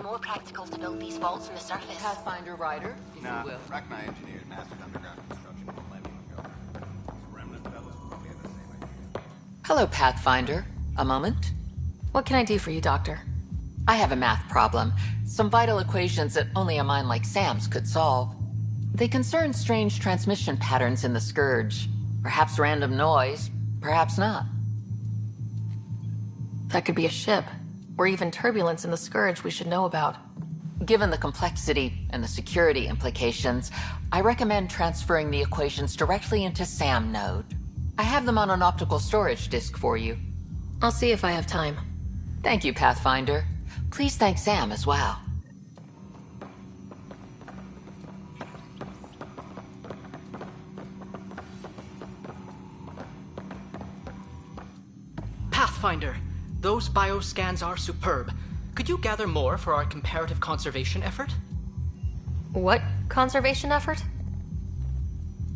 more practical to build these vaults on the surface. Pathfinder Rider, if you will. Rachni engineers mastered underground construction won't let me go. These remnant fellows probably had the same idea. Hello, Pathfinder. A moment? What can I do for you, Doctor? I have a math problem. Some vital equations that only a mind like Sam's could solve. They concern strange transmission patterns in the Scourge. Perhaps random noise, perhaps not. That could be a ship, or even turbulence in the Scourge we should know about. Given the complexity and the security implications, I recommend transferring the equations directly into SAM node. I have them on an optical storage disk for you. I'll see if I have time. Thank you, Pathfinder. Please thank Sam as well. Pathfinder, those bioscans are superb. Could you gather more for our comparative conservation effort? What conservation effort?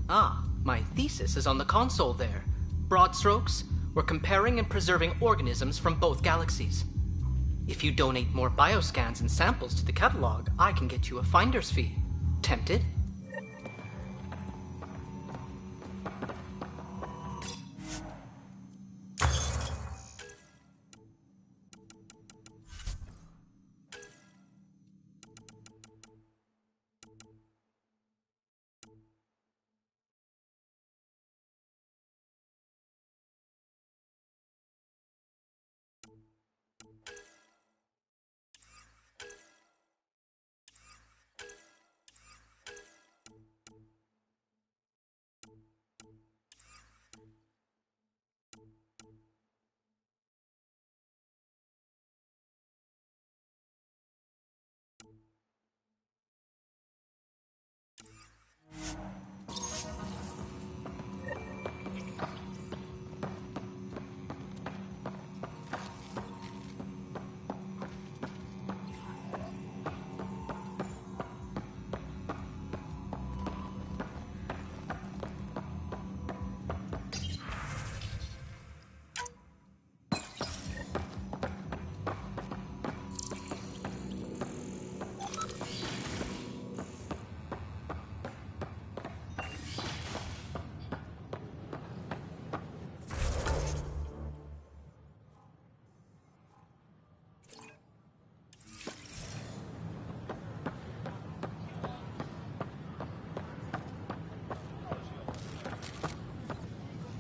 Ah, my thesis is on the console there. Broad strokes, we're comparing and preserving organisms from both galaxies. If you donate more bioscans and samples to the catalog, I can get you a finder's fee. Tempted?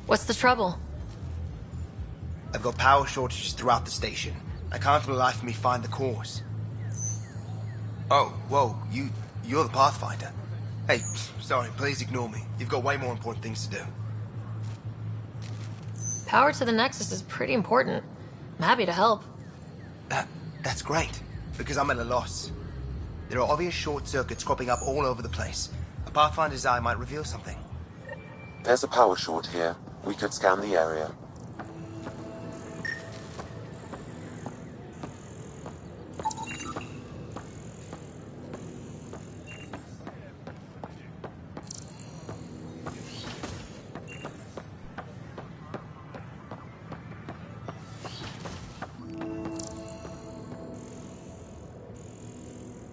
What's the trouble? I've got power shortages throughout the station. I can't for the life of me find the cause. Oh, whoa, you're the Pathfinder. Hey, sorry, please ignore me. You've got way more important things to do. Power to the Nexus is pretty important. I'm happy to help. That's great, because I'm at a loss. There are obvious short circuits cropping up all over the place. A Pathfinder's eye might reveal something. There's a power short here. We could scan the area.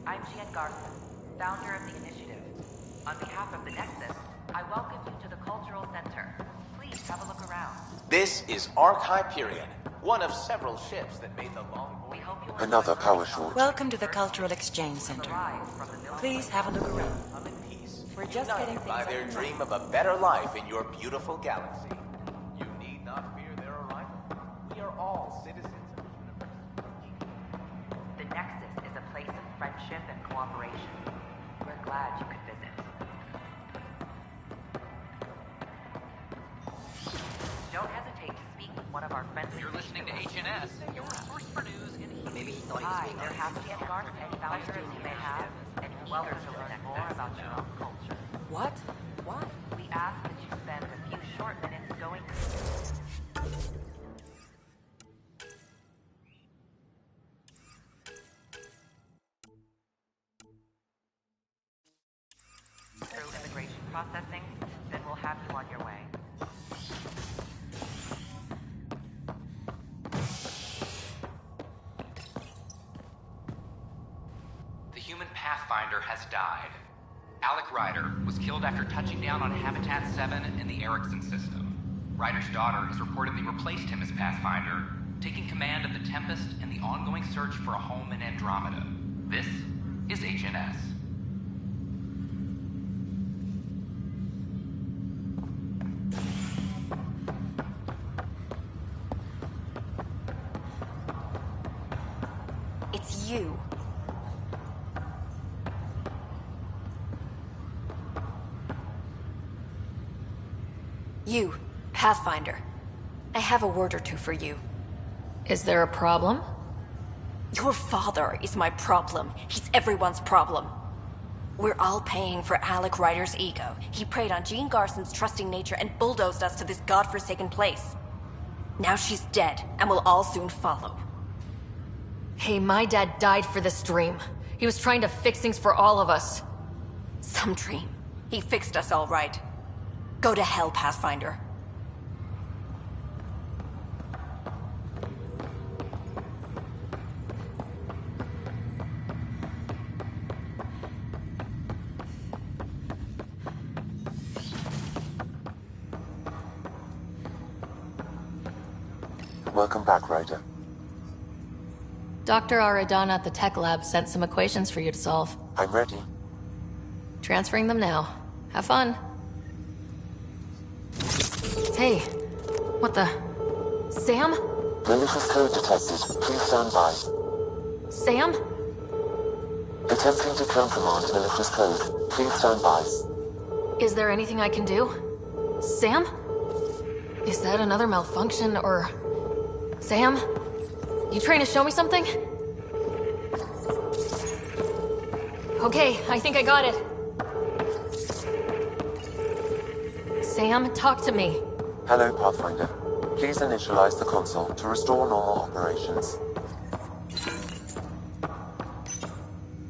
I'm Jen Garson, founder of the initiative. On behalf of the Nexus, I welcome you to the Cultural Center. Please have a look around. This is Ark Hyperion, one of several ships that made the long voyage. Another power short. Welcome to the Cultural Exchange Center. Please have a look around. We're just getting things by their dream of a better life in your beautiful galaxy. You need not fear their arrival. We are all citizens of the universe. The Nexus is a place of friendship and cooperation. We're glad you could visit. Don't hesitate to speak with one of our friendly... You're listening to HNS, your source for news in Maybe Hi, they're happy to embark any founders you may have, and welcome to learn more about your own culture. What? Why? We ask that you spend a few short minutes going through immigration processing, then we'll have you on your way. Pathfinder has died. Alec Ryder was killed after touching down on Habitat 7 in the Erickson system. Ryder's daughter has reportedly replaced him as Pathfinder, taking command of the Tempest and the ongoing search for a home in Andromeda. This is HNS. It's you. You, Pathfinder. I have a word or two for you. Is there a problem? Your father is my problem. He's everyone's problem. We're all paying for Alec Ryder's ego. He preyed on Jean Garson's trusting nature and bulldozed us to this godforsaken place. Now she's dead, and we'll all soon follow. Hey, my dad died for this dream. He was trying to fix things for all of us. Some dream. He fixed us all right. Go to hell, Pathfinder. Welcome back, Ryder. Dr. Aradana at the tech lab sent some equations for you to solve. I'm ready. Transferring them now. Have fun. Hey, what the... Sam? Malicious code detected. Please stand by. Sam? Attempting to countermand malicious code. Please stand by. Is there anything I can do? Sam? Is that another malfunction, or... Sam? You trying to show me something? Okay, I think I got it. Sam, talk to me. Hello, Pathfinder. Please initialize the console to restore normal operations.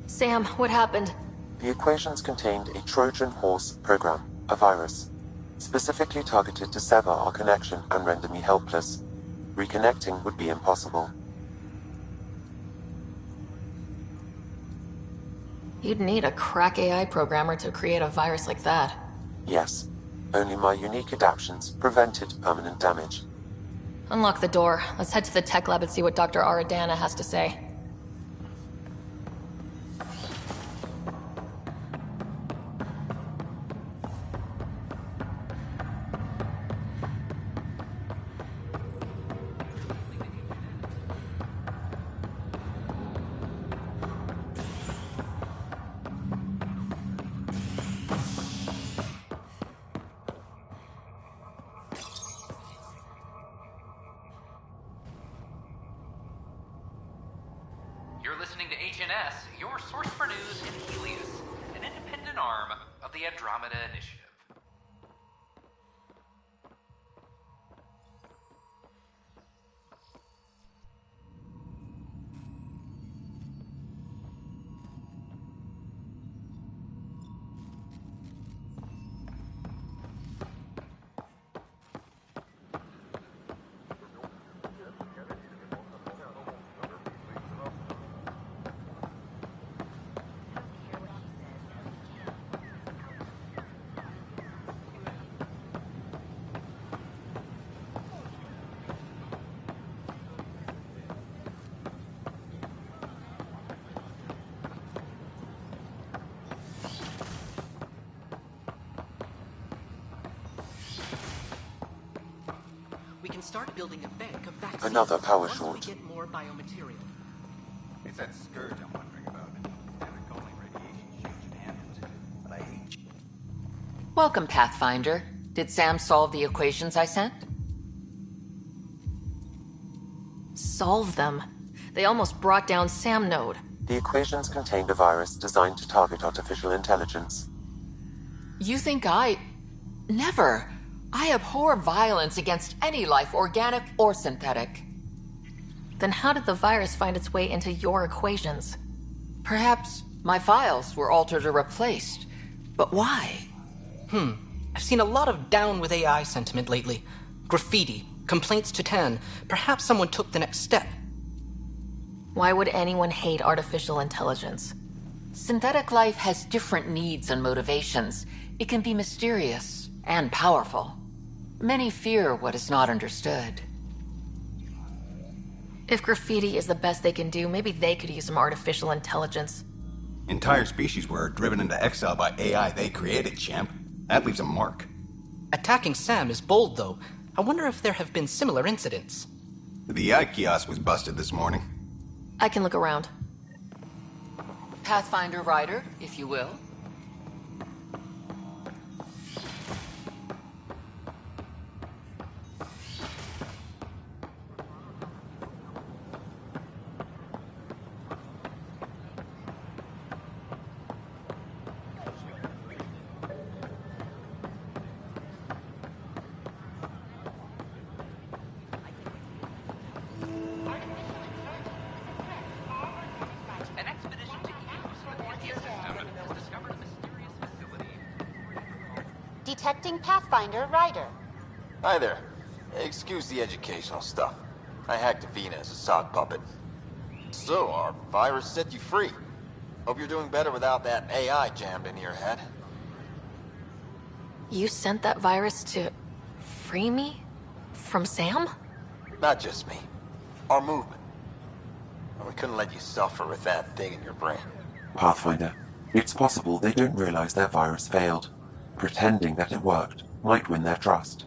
Sam, what happened? The equations contained a Trojan horse program, a virus, specifically targeted to sever our connection and render me helpless. Reconnecting would be impossible. You'd need a crack AI programmer to create a virus like that. Yes. Only my unique adaptions prevented permanent damage. Unlock the door. Let's head to the tech lab and see what Dr. Aradana has to say. You're listening to HNS, your source for news in Helios, an independent arm of the Andromeda Initiative. We can start building a bank of vaccines. Another power once short. we get more biomaterial. It's that scourge I'm wondering about. Never calling radiation shields and handles. But I hate you. Welcome, Pathfinder. Did Sam solve the equations I sent? Solve them. They almost brought down Sam Node. The equations contained a virus designed to target artificial intelligence. You think I... Never. I abhor violence against any life, organic or synthetic. Then how did the virus find its way into your equations? Perhaps my files were altered or replaced. But why? I've seen a lot of down with AI sentiment lately. Graffiti, complaints to 10. Perhaps someone took the next step. Why would anyone hate artificial intelligence? Synthetic life has different needs and motivations. It can be mysterious and powerful. Many fear what is not understood. If graffiti is the best they can do, maybe they could use some artificial intelligence. Entire species were driven into exile by AI they created, champ. That leaves a mark. Attacking Sam is bold, though. I wonder if there have been similar incidents. The AI kiosk was busted this morning. I can look around. Pathfinder Rider, if you will. An expedition to use the Prometheus system has discovered a mysterious facility. Detecting Pathfinder Rider. Hi there. Excuse the educational stuff. I hacked Avina as a sock puppet. So, our virus set you free. Hope you're doing better without that AI jammed into your head. You sent that virus to free me? From Sam? Not just me. Our movement. We couldn't let you suffer with that thing in your brain. Pathfinder, it's possible they don't realize their virus failed. Pretending that it worked might win their trust.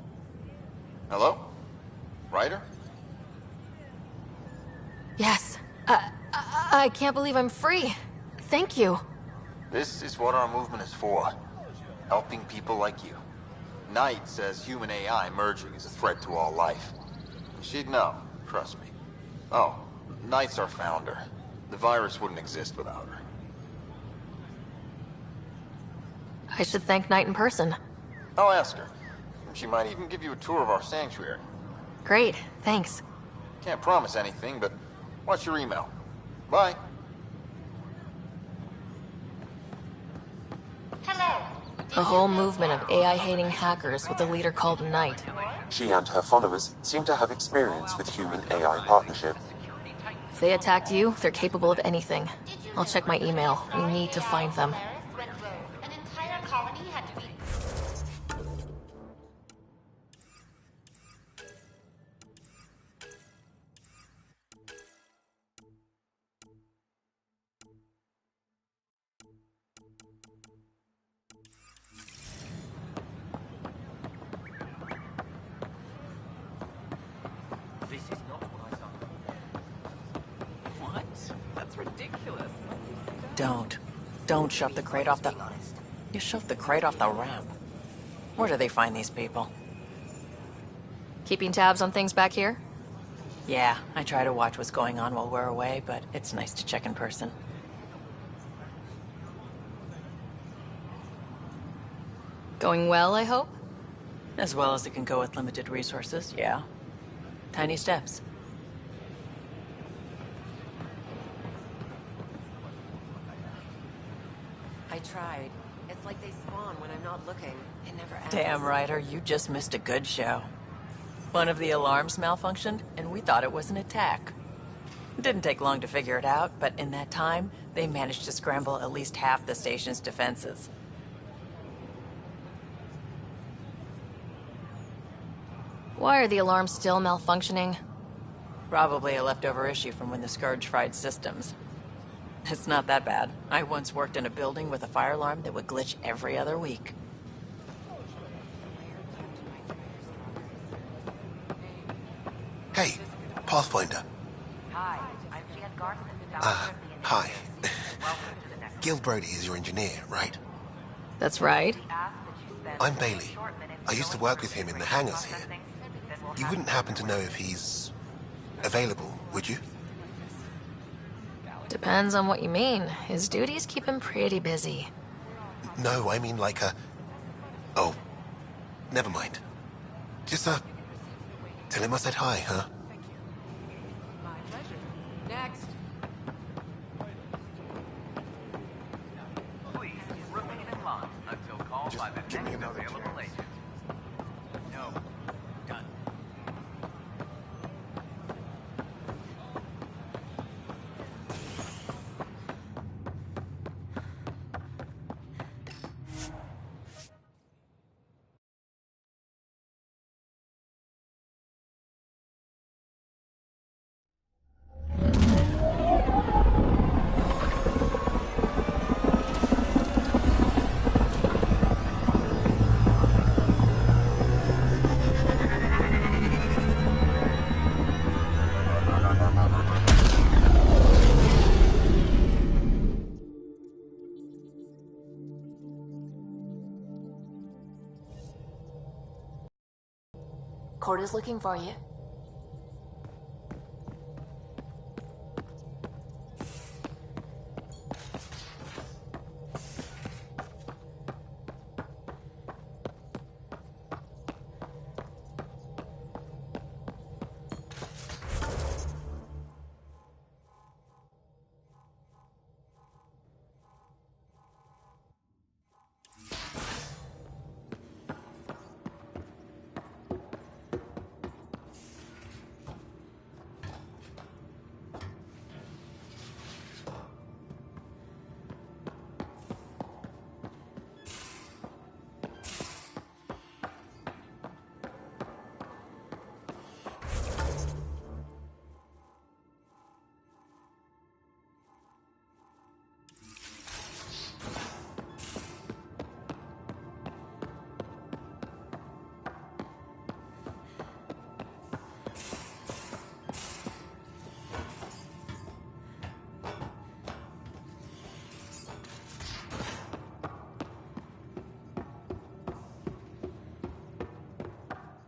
Hello? Ryder? Yes. I can't believe I'm free. Thank you. This is what our movement is for. Helping people like you. Knight says human AI merging is a threat to all life. She'd know, trust me. Oh, Knight's our founder. The virus wouldn't exist without her. I should thank Knight in person. I'll ask her. She might even give you a tour of our sanctuary. Great, thanks. Can't promise anything, but watch your email. Bye. Hello. A whole movement of AI-hating hackers with a leader called Knight. She and her followers seem to have experience with human-AI partnership. If they attacked you, they're capable of anything. I'll check my email. We need to find them. An entire colony had to be... This is not what I thought. What? That's ridiculous. Don't shove the crate off the... You shoved the crate off the ramp. Where do they find these people? Keeping tabs on things back here? Yeah, I try to watch what's going on while we're away, but it's nice to check in person. Going well, I hope? As well as it can go with limited resources, yeah. Tiny steps. I tried. It's like they spawn when I'm not looking. It never ends. Damn, Ryder, you just missed a good show. One of the alarms malfunctioned, and we thought it was an attack. It didn't take long to figure it out, but in that time, they managed to scramble at least half the station's defenses. Why are the alarms still malfunctioning? Probably a leftover issue from when the Scourge fried systems. It's not that bad. I once worked in a building with a fire alarm that would glitch every other week. Hey, Pathfinder. Hi, I'm Jan Garson, founder of the Hi. Welcome to the next. Gil Brody is your engineer, right? That's right. I'm Bailey. I used to work with him in the hangars here. You wouldn't happen to know if he's available, would you? Depends on what you mean. His duties keep him pretty busy. No, I mean like a... Oh, never mind. Just, tell him I said hi, huh? My pleasure. Next. Please remain in line until called by the give me next another available chair. agent. No. Done. Corda's looking for you.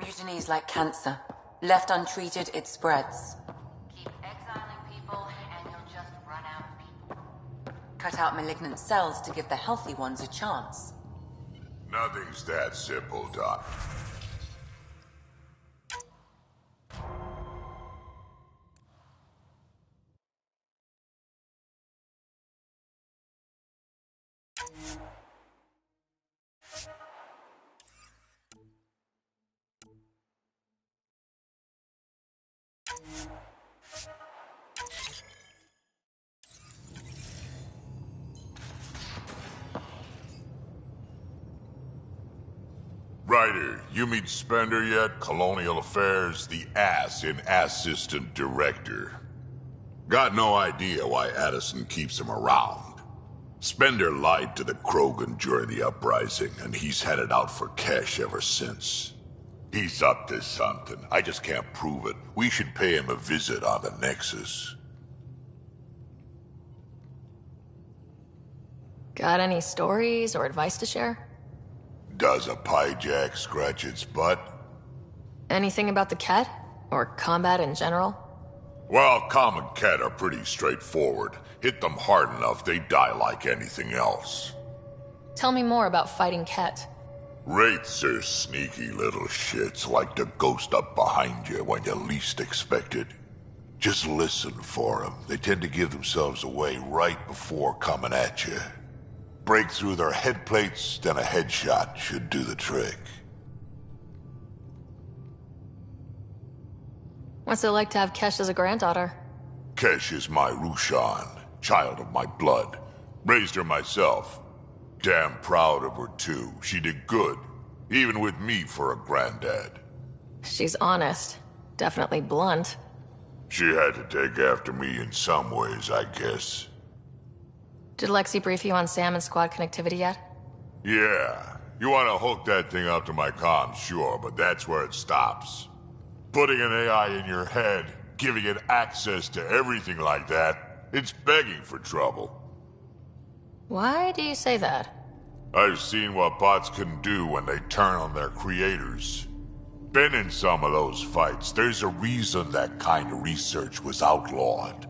Mutiny is like cancer. Left untreated, it spreads. Keep exiling people, and you'll just run out of people. Cut out malignant cells to give the healthy ones a chance. Nothing's that simple, Doc. Ryder, you meet Spender yet? Colonial Affairs, the ass in Assistant Director. Got no idea why Addison keeps him around. Spender lied to the Krogan during the uprising, and he's headed out for cash ever since. He's up to something. I just can't prove it. We should pay him a visit on the Nexus. Got any stories or advice to share? Does a piejack scratch its butt? Anything about the Ket? Or combat in general? Well, common Ket are pretty straightforward. Hit them hard enough, they die like anything else. Tell me more about fighting Ket. Wraiths are sneaky little shits, like to ghost up behind you when you least expect it. Just listen for them. They tend to give themselves away right before coming at you. Break through their head plates, then a headshot should do the trick. What's it like to have Kesh as a granddaughter? Kesh is my Rushan, child of my blood. Raised her myself. Damn proud of her too. She did good, even with me for a granddad. She's honest. Definitely blunt. She had to take after me in some ways, I guess. Did Lexi brief you on Sam and squad connectivity yet? Yeah. You want to hook that thing up to my comms, sure, but that's where it stops. Putting an AI in your head, giving it access to everything like that, it's begging for trouble. Why do you say that? I've seen what bots can do when they turn on their creators. Been in some of those fights. There's a reason that kind of research was outlawed.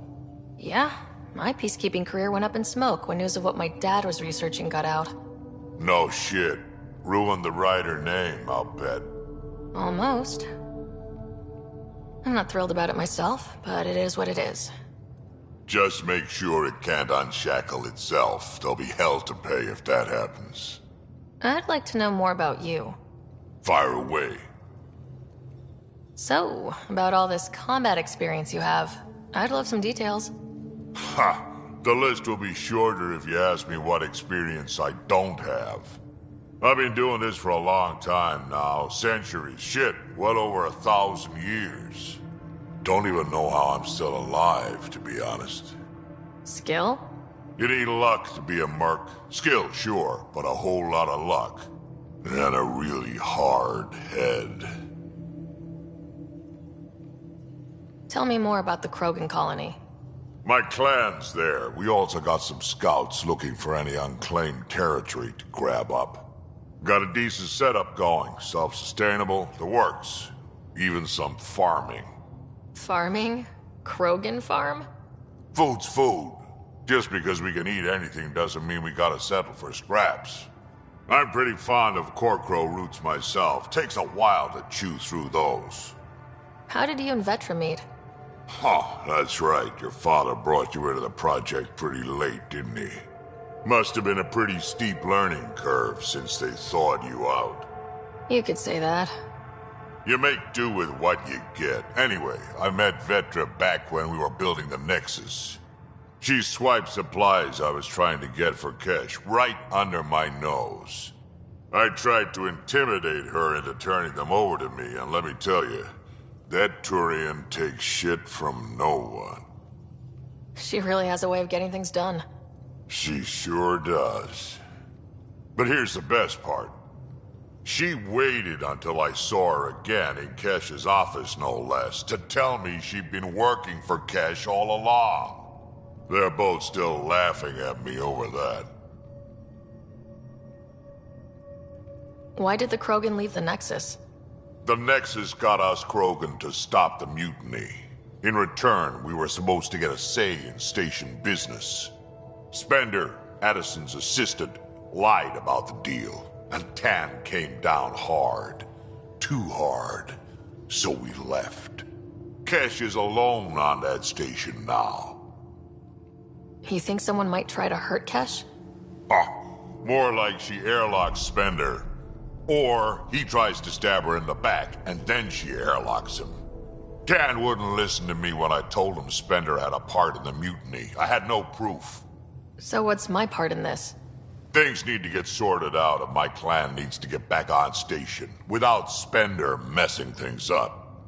Yeah, my peacekeeping career went up in smoke when news of what my dad was researching got out. No shit. Ruined the Ryder name, I'll bet. Almost. I'm not thrilled about it myself, but it is what it is. Just make sure it can't unshackle itself. There'll be hell to pay if that happens. I'd like to know more about you. Fire away. So, about all this combat experience you have, I'd love some details. Ha! The list will be shorter if you ask me what experience I don't have. I've been doing this for a long time now. Centuries. Shit, well over 1,000 years. Don't even know how I'm still alive, to be honest. Skill? You need luck to be a merc. Skill, sure, but a whole lot of luck. And a really hard head. Tell me more about the Krogan colony. My clan's there. We also got some scouts looking for any unclaimed territory to grab up. Got a decent setup going. Self-sustainable. The works. even some farming. Farming? Krogan farm? Food's food. Just because we can eat anything doesn't mean we gotta settle for scraps. I'm pretty fond of Corcrow roots myself. Takes a while to chew through those. How did you and Vetra meet? Huh, that's right. Your father brought you into the project pretty late, didn't he? Must have been a pretty steep learning curve since they thawed you out. You could say that. You make do with what you get. Anyway, I met Vetra back when we were building the Nexus. She swiped supplies I was trying to get for Kesh right under my nose. I tried to intimidate her into turning them over to me, and let me tell you, that Turian takes shit from no one. She really has a way of getting things done. She sure does. But here's the best part. She waited until I saw her again in Kesh's office, no less, to tell me she'd been working for Kesh all along. They're both still laughing at me over that. Why did the Krogan leave the Nexus? The Nexus got us Krogan to stop the mutiny. In return, we were supposed to get a say in station business. Spender, Addison's assistant, lied about the deal, and Tan came down hard. Too hard. So we left. Kesh is alone on that station now. You think someone might try to hurt Kesh? More like she airlocks Spender. Or he tries to stab her in the back, and then she airlocks him. Tan wouldn't listen to me when I told him Spender had a part in the mutiny. I had no proof. So what's my part in this? Things need to get sorted out, and my clan needs to get back on station, without Spender messing things up.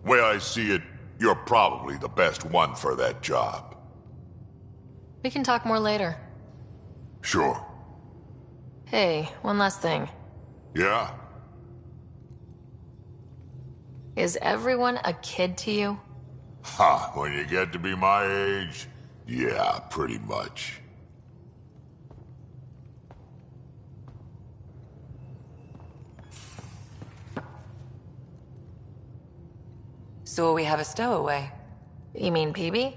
Way I see it, you're probably the best one for that job. We can talk more later. Sure. Hey, one last thing. Yeah? Is everyone a kid to you? When you get to be my age, yeah, pretty much. So we have a stowaway. You mean PB?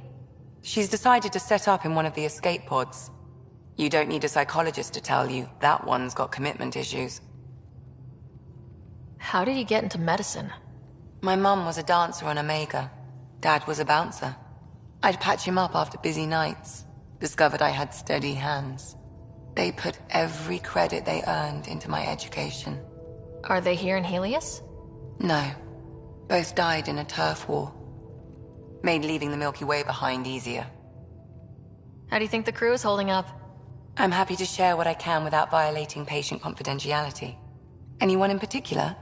She's decided to set up in one of the escape pods. You don't need a psychologist to tell you that one's got commitment issues. How did you get into medicine? My mum was a dancer on Omega. Dad was a bouncer. I'd patch him up after busy nights. Discovered I had steady hands. They put every credit they earned into my education. Are they here in Helios? No. Both died in a turf war. Made leaving the Milky Way behind easier. How do you think the crew is holding up? I'm happy to share what I can without violating patient confidentiality. Anyone in particular?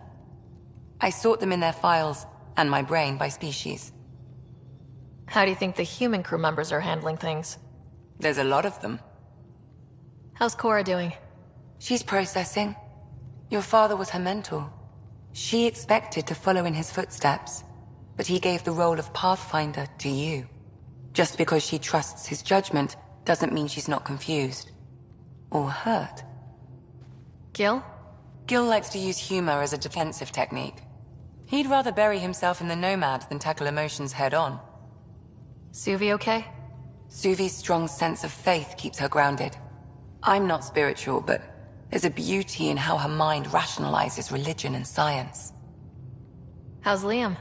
I sort them in their files, and my brain, by species. How do you think the human crew members are handling things? There's a lot of them. How's Cora doing? She's processing. Your father was her mentor. She expected to follow in his footsteps, but he gave the role of Pathfinder to you. Just because she trusts his judgment doesn't mean she's not confused. Or hurt. Gil? Gil likes to use humor as a defensive technique. He'd rather bury himself in the Nomad than tackle emotions head-on. Suvi okay? Suvi's strong sense of faith keeps her grounded. I'm not spiritual, but there's a beauty in how her mind rationalizes religion and science. How's Liam?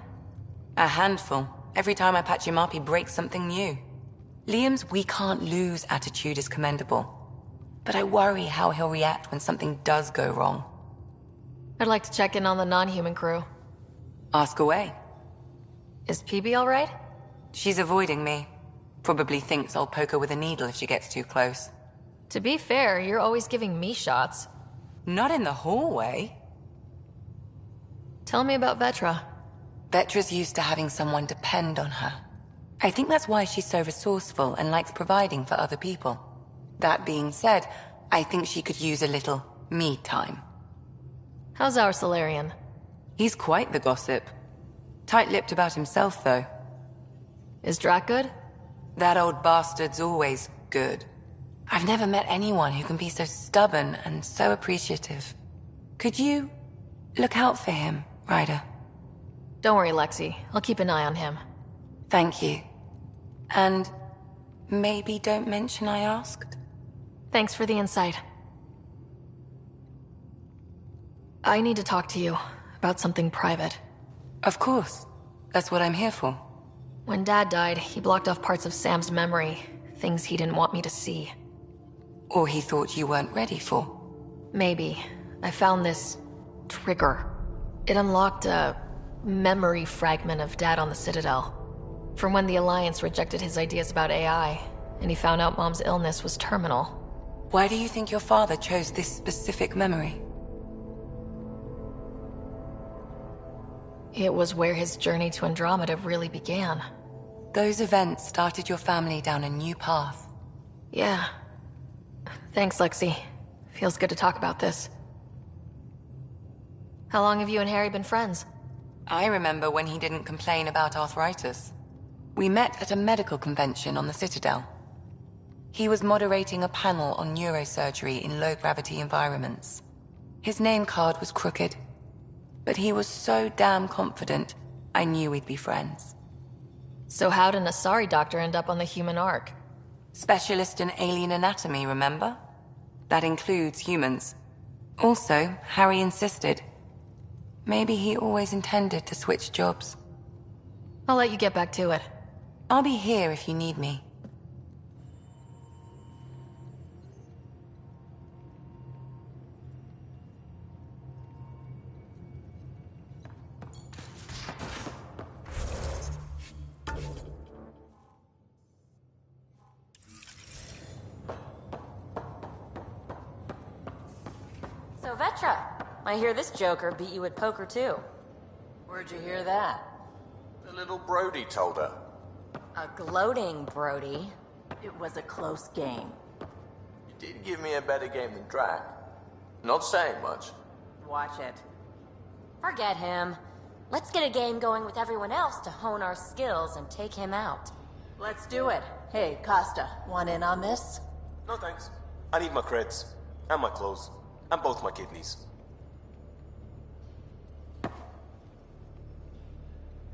A handful. Every time I patch him up, he breaks something new. Liam's we can't lose attitude is commendable. But I worry how he'll react when something does go wrong. I'd like to check in on the non-human crew. Ask away. Is PB alright? She's avoiding me. Probably thinks I'll poke her with a needle if she gets too close. To be fair, you're always giving me shots. Not in the hallway. Tell me about Vetra. Vetra's used to having someone depend on her. I think that's why she's so resourceful and likes providing for other people. That being said, I think she could use a little me time. How's our Solarian? He's quite the gossip. Tight-lipped about himself, though. Is Drac good? That old bastard's always good. I've never met anyone who can be so stubborn and so appreciative. Could you look out for him, Ryder? Don't worry, Lexi. I'll keep an eye on him. Thank you. And maybe don't mention I asked? Thanks for the insight. I need to talk to you about something private. Of course. That's what I'm here for. When Dad died, he blocked off parts of Sam's memory, things he didn't want me to see. Or he thought you weren't ready for. Maybe. I found this trigger. It unlocked a memory fragment of Dad on the Citadel. From when the Alliance rejected his ideas about AI, and he found out Mom's illness was terminal. Why do you think your father chose this specific memory? It was where his journey to Andromeda really began. Those events started your family down a new path. Yeah. Thanks, Lexi. Feels good to talk about this. How long have you and Harry been friends? I remember when he didn't complain about arthritis. We met at a medical convention on the Citadel. He was moderating a panel on neurosurgery in low-gravity environments. His name card was crooked, but he was so damn confident, I knew we'd be friends. So how'd an Asari doctor end up on the human Ark? Specialist in alien anatomy, remember? That includes humans. Also, Harry insisted. Maybe he always intended to switch jobs. I'll let you get back to it. I'll be here if you need me. So, Vetra, I hear this joker beat you at poker too. Where'd you hear that? The little Brody told her. A gloating Brody. It was a close game. You did give me a better game than Drac. Not saying much. Watch it. Forget him. Let's get a game going with everyone else to hone our skills and take him out. Let's do it. Hey, Costa, want in on this? No thanks. I need my creds. And my clothes. And both my kidneys.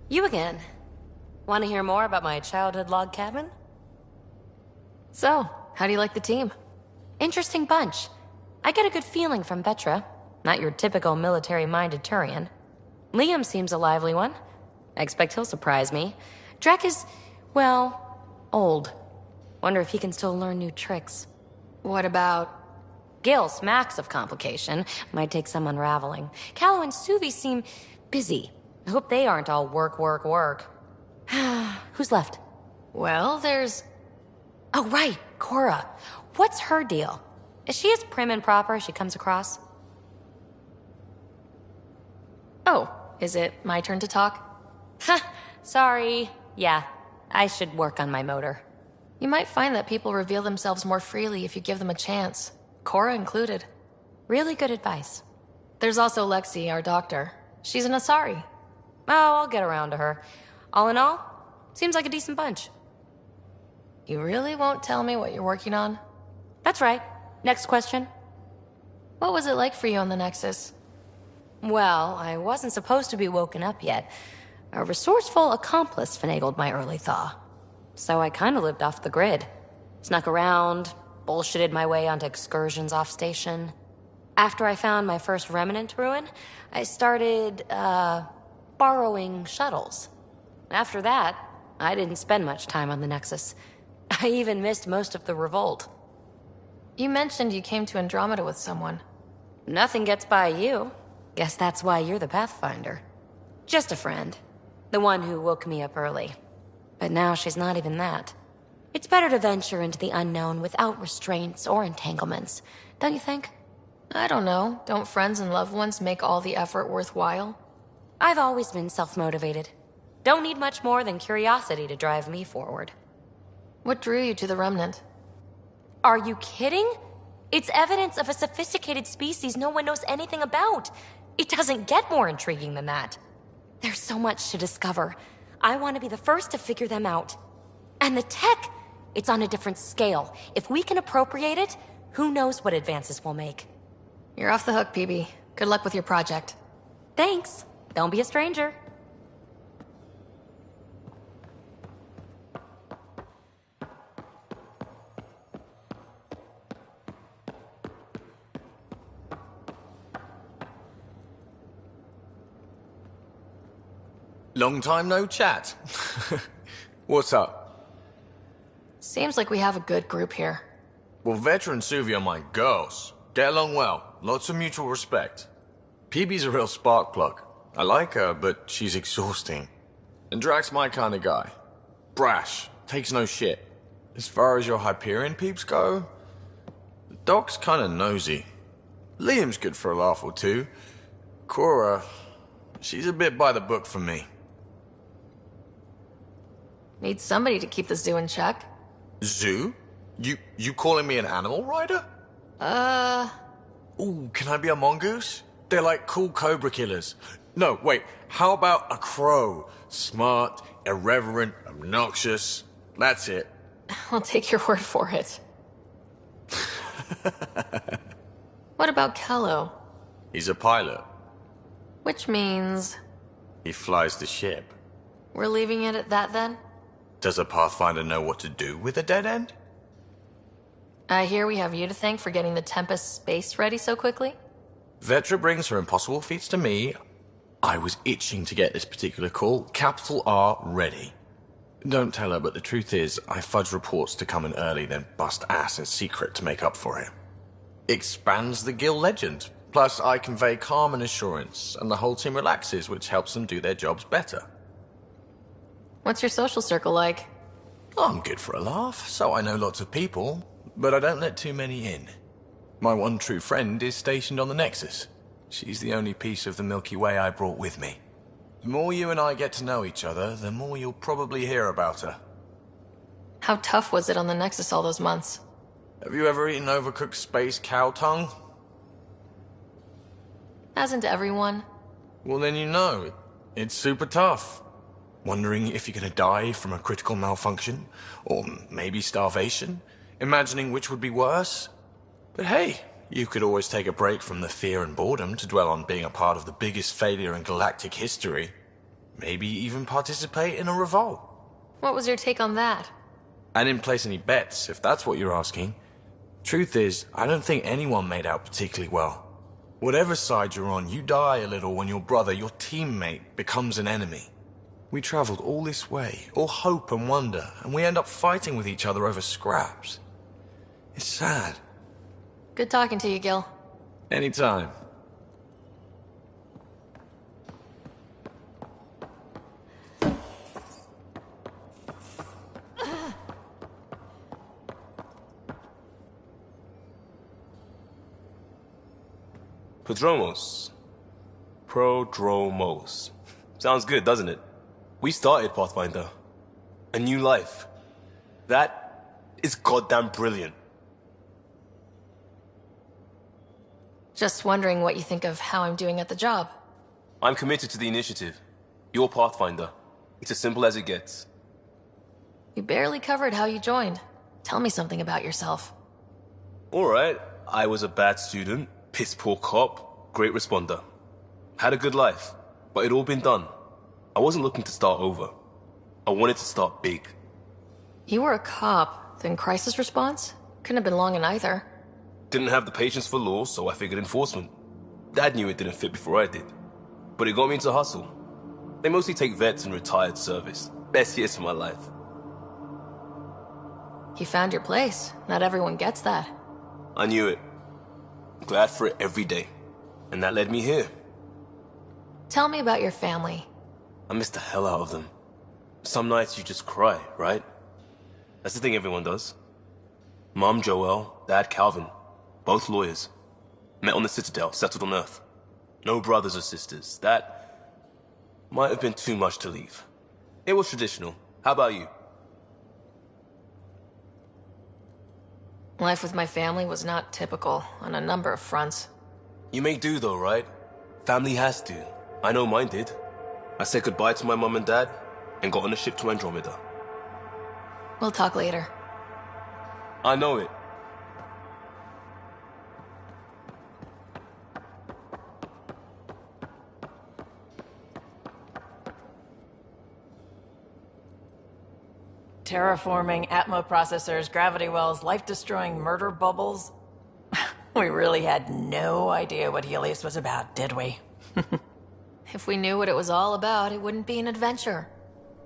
You again. Want to hear more about my childhood log cabin? So, how do you like the team? Interesting bunch. I get a good feeling from Vetra. Not your typical military-minded Turian. Liam seems a lively one. I expect he'll surprise me. Drac is, well, old. Wonder if he can still learn new tricks. What about... Gil smacks of complication. Might take some unraveling. Callow and Suvi seem busy. I hope they aren't all work, work, work. Who's left? Well, there's... Oh, right, Cora. What's her deal? Is she as prim and proper as she comes across? Oh, is it my turn to talk? Ha! Sorry. Yeah, I should work on my motor. You might find that people reveal themselves more freely if you give them a chance. Cora included. Really good advice. There's also Lexi, our doctor. She's an Asari. Oh, I'll get around to her. All in all, seems like a decent bunch. You really won't tell me what you're working on? That's right. Next question. What was it like for you on the Nexus? Well, I wasn't supposed to be woken up yet. A resourceful accomplice finagled my early thaw. So I kinda lived off the grid. Snuck around, bullshitted my way onto excursions off station. After I found my first remnant ruin, I started, borrowing shuttles. After that, I didn't spend much time on the Nexus. I even missed most of the revolt. You mentioned you came to Andromeda with someone. Nothing gets by you. Guess that's why you're the Pathfinder. Just a friend. The one who woke me up early. But now she's not even that. It's better to venture into the unknown without restraints or entanglements, don't you think? I don't know. Don't friends and loved ones make all the effort worthwhile? I've always been self-motivated. Don't need much more than curiosity to drive me forward. What drew you to the Remnant? Are you kidding? It's evidence of a sophisticated species no one knows anything about. It doesn't get more intriguing than that. There's so much to discover. I want to be the first to figure them out. And the tech, it's on a different scale. If we can appropriate it, who knows what advances we'll make. You're off the hook, PB. Good luck with your project. Thanks. Don't be a stranger. long time no chat. What's up? Seems like we have a good group here. Well, Vetra and Suvi are my girls. Get along well. Lots of mutual respect. PB's a real spark plug. I like her, but she's exhausting. And Drax's my kind of guy. Brash. Takes no shit. As far as your Hyperion peeps go, the Doc's kind of nosy. Liam's good for a laugh or two. Cora, she's a bit by the book for me. Need somebody to keep the zoo in check. Zoo? You calling me an animal rider? Ooh, can I be a mongoose? They're like cool cobra killers. No, wait, how about a crow? Smart, irreverent, obnoxious. That's it. I'll take your word for it. What about Kello? He's a pilot. Which means... He flies the ship. we're leaving it at that then? Does a Pathfinder know what to do with a dead end? I hear we have you to thank for getting the Tempest space ready so quickly? Vetra brings her impossible feats to me. I was itching to get this particular call. Capital R ready. Don't tell her, but the truth is, I fudge reports to come in early, then bust ass in secret to make up for it. Expands the guild legend. Plus, I convey calm and assurance, and the whole team relaxes, which helps them do their jobs better. What's your social circle like? I'm good for a laugh, so I know lots of people, but I don't let too many in. My one true friend is stationed on the Nexus. She's the only piece of the Milky Way I brought with me. The more you and I get to know each other, the more you'll probably hear about her. How tough was it on the Nexus all those months? Have you ever eaten overcooked space cow tongue? Hasn't everyone? Well, then you know. It's super tough. Wondering if you're gonna die from a critical malfunction, or maybe starvation, imagining which would be worse. But hey, you could always take a break from the fear and boredom to dwell on being a part of the biggest failure in galactic history. Maybe even participate in a revolt. What was your take on that? I didn't place any bets, if that's what you're asking. Truth is, I don't think anyone made out particularly well. Whatever side you're on, you die a little when your brother, your teammate, becomes an enemy. We traveled all this way, all hope and wonder, and we end up fighting with each other over scraps. It's sad. Good talking to you, Gil. Anytime. Prodromos. Sounds good, doesn't it? We started Pathfinder. A new life. That is goddamn brilliant. Just wondering what you think of how I'm doing at the job. I'm committed to the initiative. You're Pathfinder. It's as simple as it gets. You barely covered how you joined. Tell me something about yourself. Alright, I was a bad student, piss poor cop, great responder. Had a good life, but it'd all been done. I wasn't looking to start over. I wanted to start big. You were a cop, then crisis response? Couldn't have been long in either. Didn't have the patience for law, so I figured enforcement. Dad knew it didn't fit before I did. But it got me into hustle. They mostly take vets and retired service. Best years of my life. You found your place. Not everyone gets that. I knew it. Glad for it every day. And that led me here. Tell me about your family. I miss the hell out of them. Some nights you just cry, right? That's the thing everyone does. Mom Joelle, Dad Calvin. Both lawyers. Met on the Citadel, settled on Earth. No brothers or sisters. That might have been too much to leave. It was traditional. How about you? Life with my family was not typical on a number of fronts. You make do though, right? Family has to. I know mine did. I said goodbye to my mom and dad and got on a ship to Andromeda. We'll talk later. I know it. Terraforming, Atmo processors, gravity wells, life-destroying murder bubbles. We really had no idea what Helios was about, did we? If we knew what it was all about, it wouldn't be an adventure.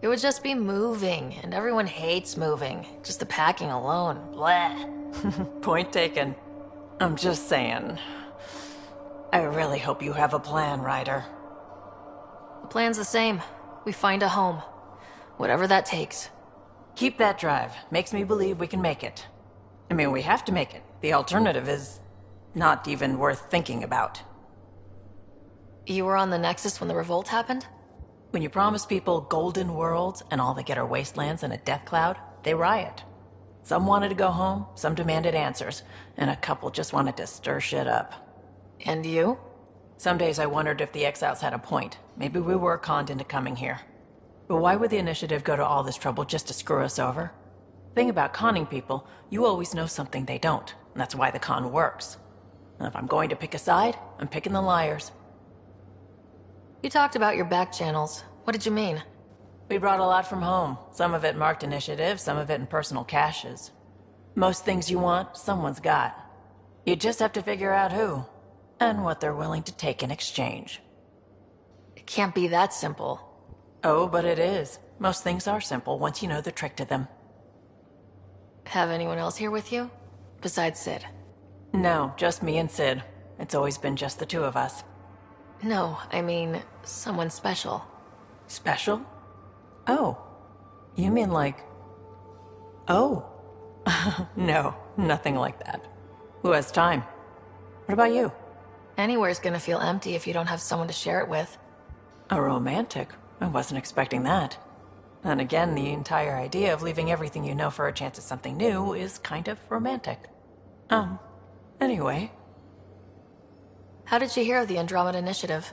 It would just be moving, and everyone hates moving. Just the packing alone, bleh. Point taken. I'm just saying. I really hope you have a plan, Ryder. The plan's the same. We find a home. Whatever that takes. Keep that drive. Makes me believe we can make it. I mean, we have to make it. The alternative is not even worth thinking about. You were on the Nexus when the revolt happened? When you promise people golden worlds and all they get are wastelands and a death cloud, they riot. Some wanted to go home, some demanded answers, and a couple just wanted to stir shit up. And you? Some days I wondered if the exiles had a point. Maybe we were conned into coming here. But why would the Initiative go to all this trouble just to screw us over? Thing about conning people, you always know something they don't, and that's why the con works. And if I'm going to pick a side, I'm picking the liars. You talked about your back channels. What did you mean? We brought a lot from home. Some of it marked initiative, some of it in personal caches. Most things you want, someone's got. You just have to figure out who, and what they're willing to take in exchange. It can't be that simple. Oh, but it is. Most things are simple once you know the trick to them. Have anyone else here with you? Besides Sid? No, just me and Sid. It's always been just the two of us. No, I mean, someone special. Special? Oh. You mean like... Oh. No, nothing like that. Who has time? What about you? Anywhere's gonna feel empty if you don't have someone to share it with. A romantic? I wasn't expecting that. Then again, the entire idea of leaving everything you know for a chance at something new is kind of romantic. Anyway. How did you hear of the Andromeda Initiative?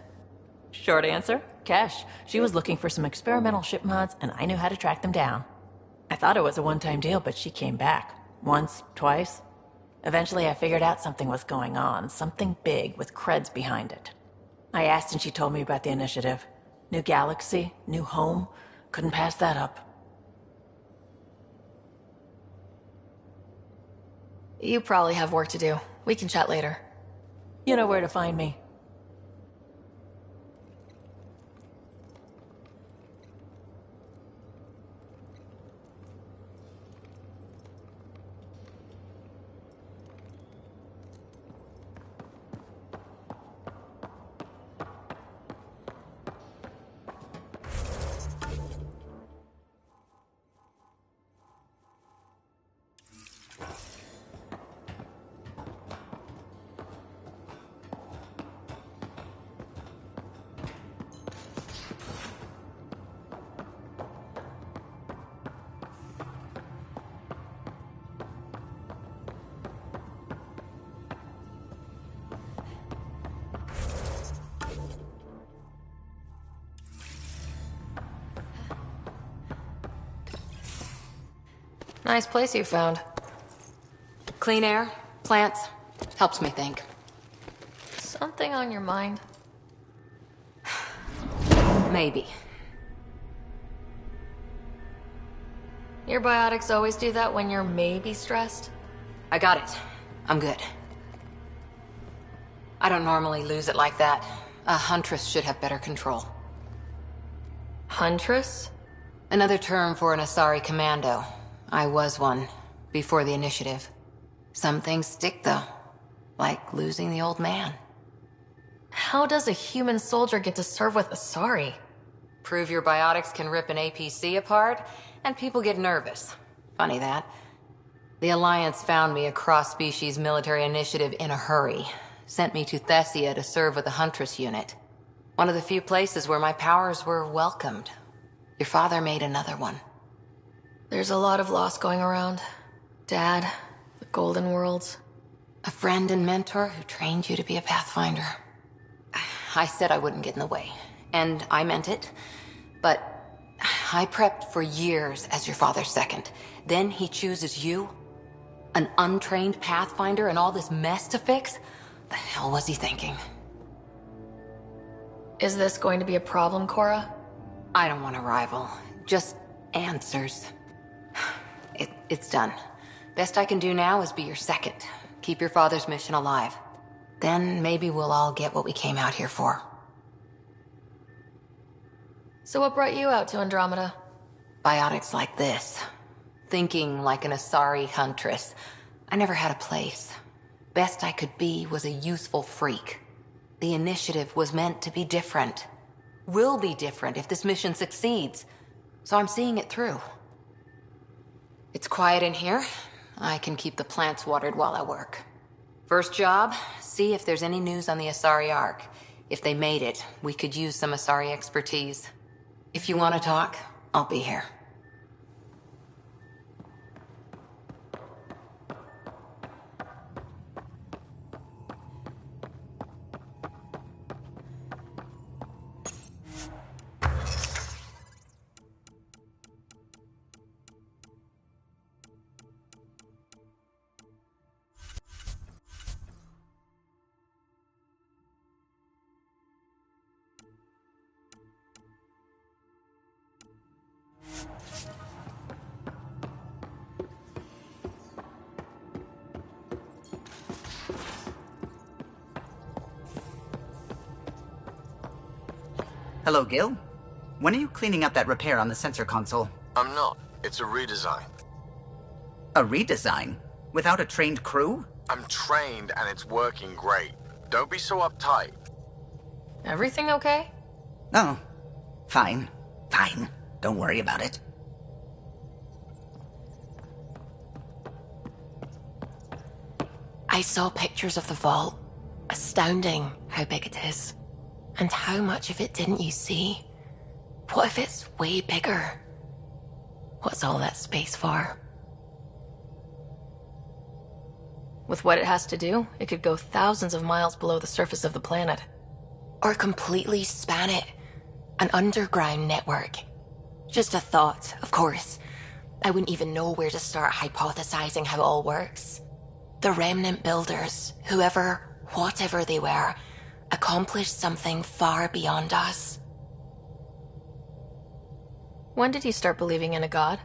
Short answer, Cash. She was looking for some experimental ship mods, and I knew how to track them down. I thought it was a one-time deal, but she came back. Once, twice. Eventually I figured out something was going on, something big with creds behind it. I asked and she told me about the initiative. New galaxy, new home. Couldn't pass that up. You probably have work to do. We can chat later. You know where to find me. Nice place you found. Clean air, plants, helps me think. Something on your mind? Maybe. Your biotics always do that when you're maybe stressed? I got it. I'm good. I don't normally lose it like that. A huntress should have better control. Huntress? Another term for an Asari commando. I was one, before the initiative. Some things stick, though. Like losing the old man. How does a human soldier get to serve with Asari? Prove your biotics can rip an APC apart, and people get nervous. Funny that. The Alliance found me a cross-species military initiative in a hurry. Sent me to Thessia to serve with the Huntress unit. One of the few places where my powers were welcomed. Your father made another one. There's a lot of loss going around. Dad, the Golden Worlds. A friend and mentor who trained you to be a Pathfinder. I said I wouldn't get in the way, and I meant it. But I prepped for years as your father's second. Then he chooses you? An untrained Pathfinder and all this mess to fix? The hell was he thinking? Is this going to be a problem, Cora? I don't want a rival. Just answers. It's done. Best I can do now is be your second. Keep your father's mission alive. Then maybe we'll all get what we came out here for. So what brought you out to Andromeda? Biotics like this. Thinking like an Asari huntress. I never had a place. Best I could be was a useful freak. The initiative was meant to be different. Will be different if this mission succeeds. So I'm seeing it through. It's quiet in here. I can keep the plants watered while I work. First job, see if there's any news on the Asari Ark. If they made it, we could use some Asari expertise. If you want to talk, I'll be here. Hello, Gil. When are you cleaning up that repair on the sensor console? I'm not. It's a redesign. A redesign? Without a trained crew? I'm trained and it's working great. Don't be so uptight. Everything okay? Oh, fine. Fine. Don't worry about it. I saw pictures of the vault. Astounding how big it is. And how much of it didn't you see? What if it's way bigger? What's all that space for? With what it has to do, it could go thousands of miles below the surface of the planet. Or completely span it. An underground network. Just a thought, of course. I wouldn't even know where to start hypothesizing how it all works. The remnant builders, whoever, whatever they were, accomplished something far beyond us. When did you start believing in a god?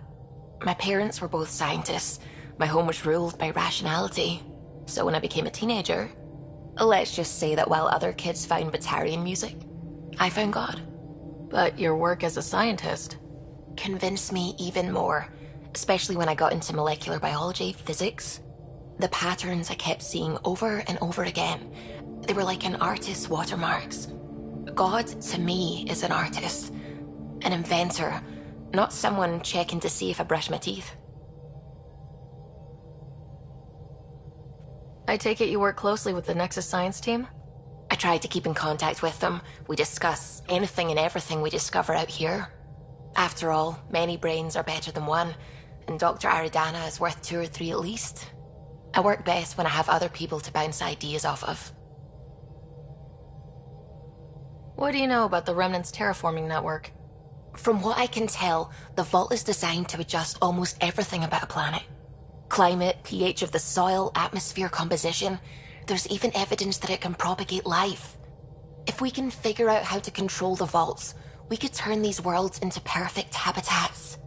My parents were both scientists. My home was ruled by rationality. So when I became a teenager, let's just say that while other kids found Batarian music, I found God. But your work as a scientist convinced me even more, especially when I got into molecular biology, physics. The patterns I kept seeing over and over again, they were like an artist's watermarks. God, to me, is an artist, an inventor, not someone checking to see if I brush my teeth. I take it you work closely with the Nexus science team? I try to keep in contact with them. We discuss anything and everything we discover out here. After all, many brains are better than one, and Dr. Aridana is worth 2 or 3 at least. I work best when I have other people to bounce ideas off of. What do you know about the Remnant's terraforming network? From what I can tell, the vault is designed to adjust almost everything about a planet. Climate, pH of the soil, atmosphere composition. There's even evidence that it can propagate life. If we can figure out how to control the vaults, we could turn these worlds into perfect habitats.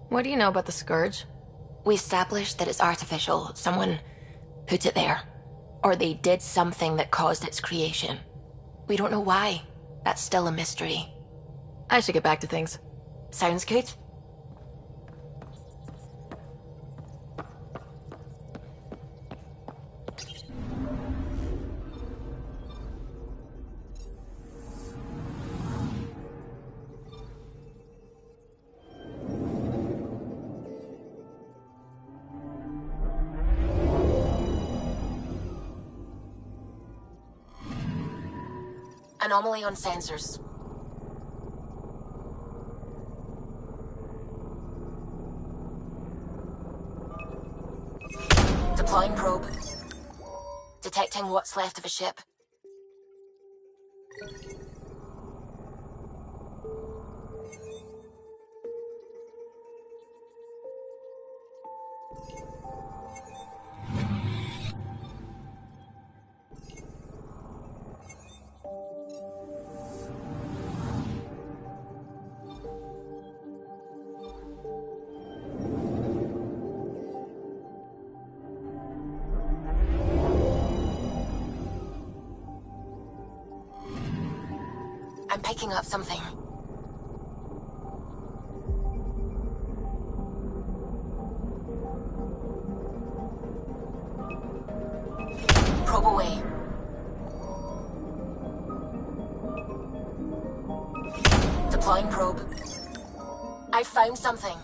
What do you know about the Scourge? We established that it's artificial. Someone put it there. Or they did something that caused its creation. We don't know why. That's still a mystery. I should get back to things. Sounds good? Anomaly on sensors. Deploying probe. Detecting what's left of a ship. I'm picking up something. probe away. Deploying probe. I found something.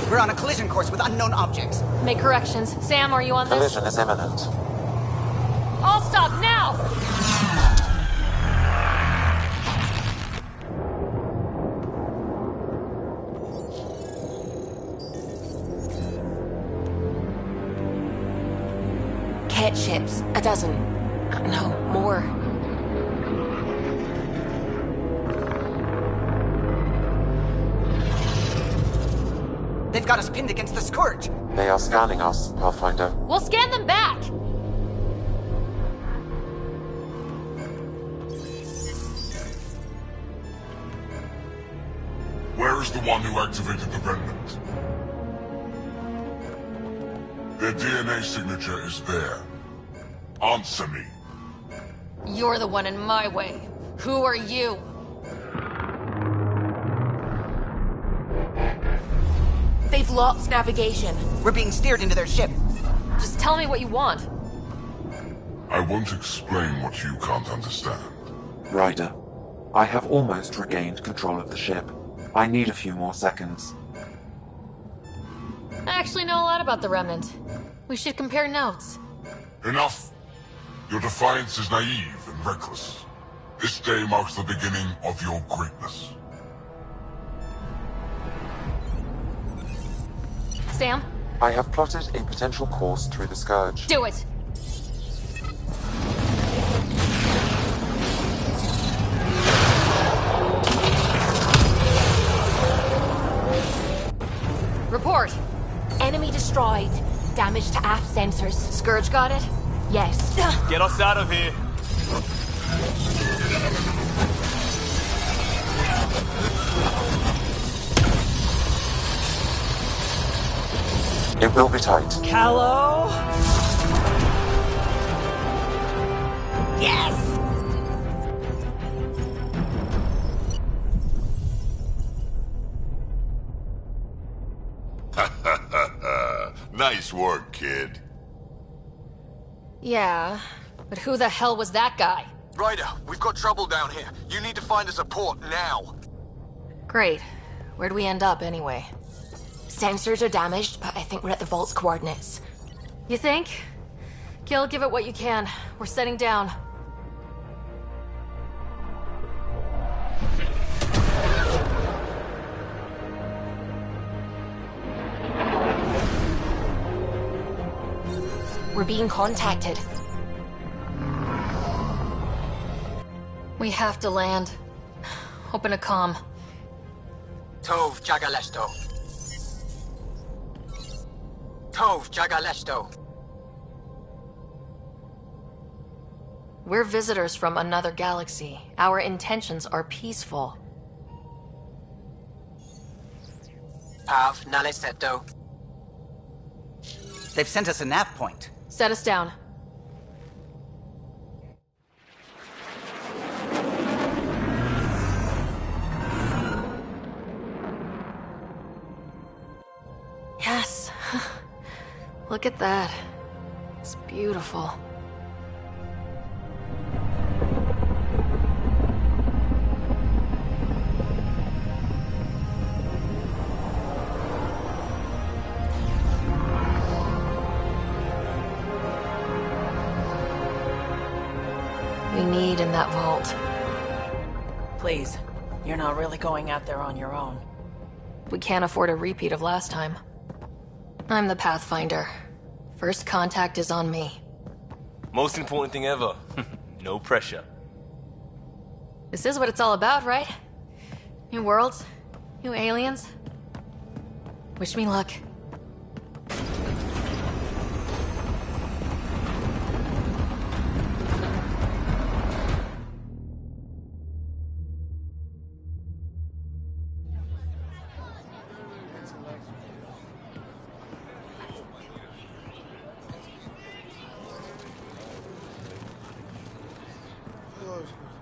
We're on a collision course with unknown objects. Make corrections. Sam, are you on this? Collision is imminent. All stop now! Cat ships. A dozen. No, more. They've got us pinned against the Scourge. They are scanning us, Pathfinder. We'll scan them back! Where is the one who activated the remnant? Their DNA signature is there. Answer me. You're the one in my way. Who are you? They've lost navigation. We're being steered into their ship. Just tell me what you want. I won't explain what you can't understand. Ryder, I have almost regained control of the ship. I need a few more seconds. I actually know a lot about the Remnant. We should compare notes. Enough! Your defiance is naive and reckless. This day marks the beginning of your greatness. Sam? I have plotted a potential course through the Scourge. Do it! Report! Enemy destroyed. Damage to aft sensors. Scourge got it? Yes. Get us out of here. It will be tight. Callow? Yes! Nice work, kid. Yeah, but who the hell was that guy? Ryder, we've got trouble down here. You need to find us a port now. Great. Where'd we end up anyway? Sensors are damaged, but I think we're at the vault's coordinates. You think? Gil, give it what you can. We're setting down. We're being contacted. We have to land. Open a comm. Tov Jagaleshto. Tov Jagaleshto. We're visitors from another galaxy. Our intentions are peaceful. Av Naleseto. They've sent us a nav point. Set us down. Yes. Look at that. It's beautiful. We need in that vault. Please, you're not really going out there on your own. We can't afford a repeat of last time. I'm the Pathfinder. First contact is on me. Most important thing ever. No pressure. This is what it's all about, right? New worlds, new aliens. Wish me luck.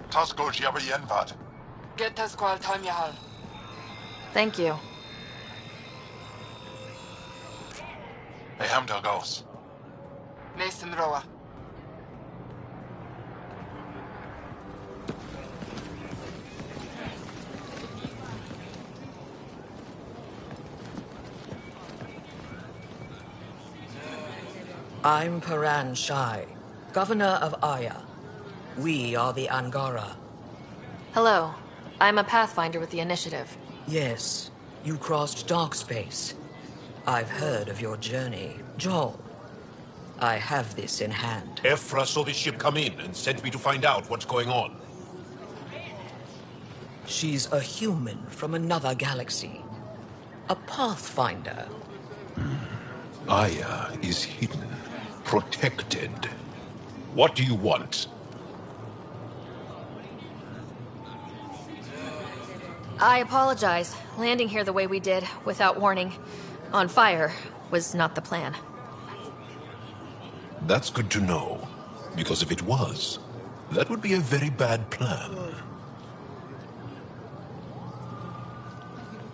Taskoč jag igen vad? Get us squal time you have. Thank you. Hey, Hamdal goes. Mason Roa. I'm Paran Shai, Governor of Aya. We are the Angara. Hello. I'm a Pathfinder with the Initiative. Yes, you crossed dark space. I've heard of your journey, Joel. I have this in hand. Ephra saw this ship come in and sent me to find out what's going on. She's a human from another galaxy. A Pathfinder. Aya is hidden, protected. What do you want? I apologize. Landing here the way we did, without warning, on fire, was not the plan. That's good to know. Because if it was, that would be a very bad plan.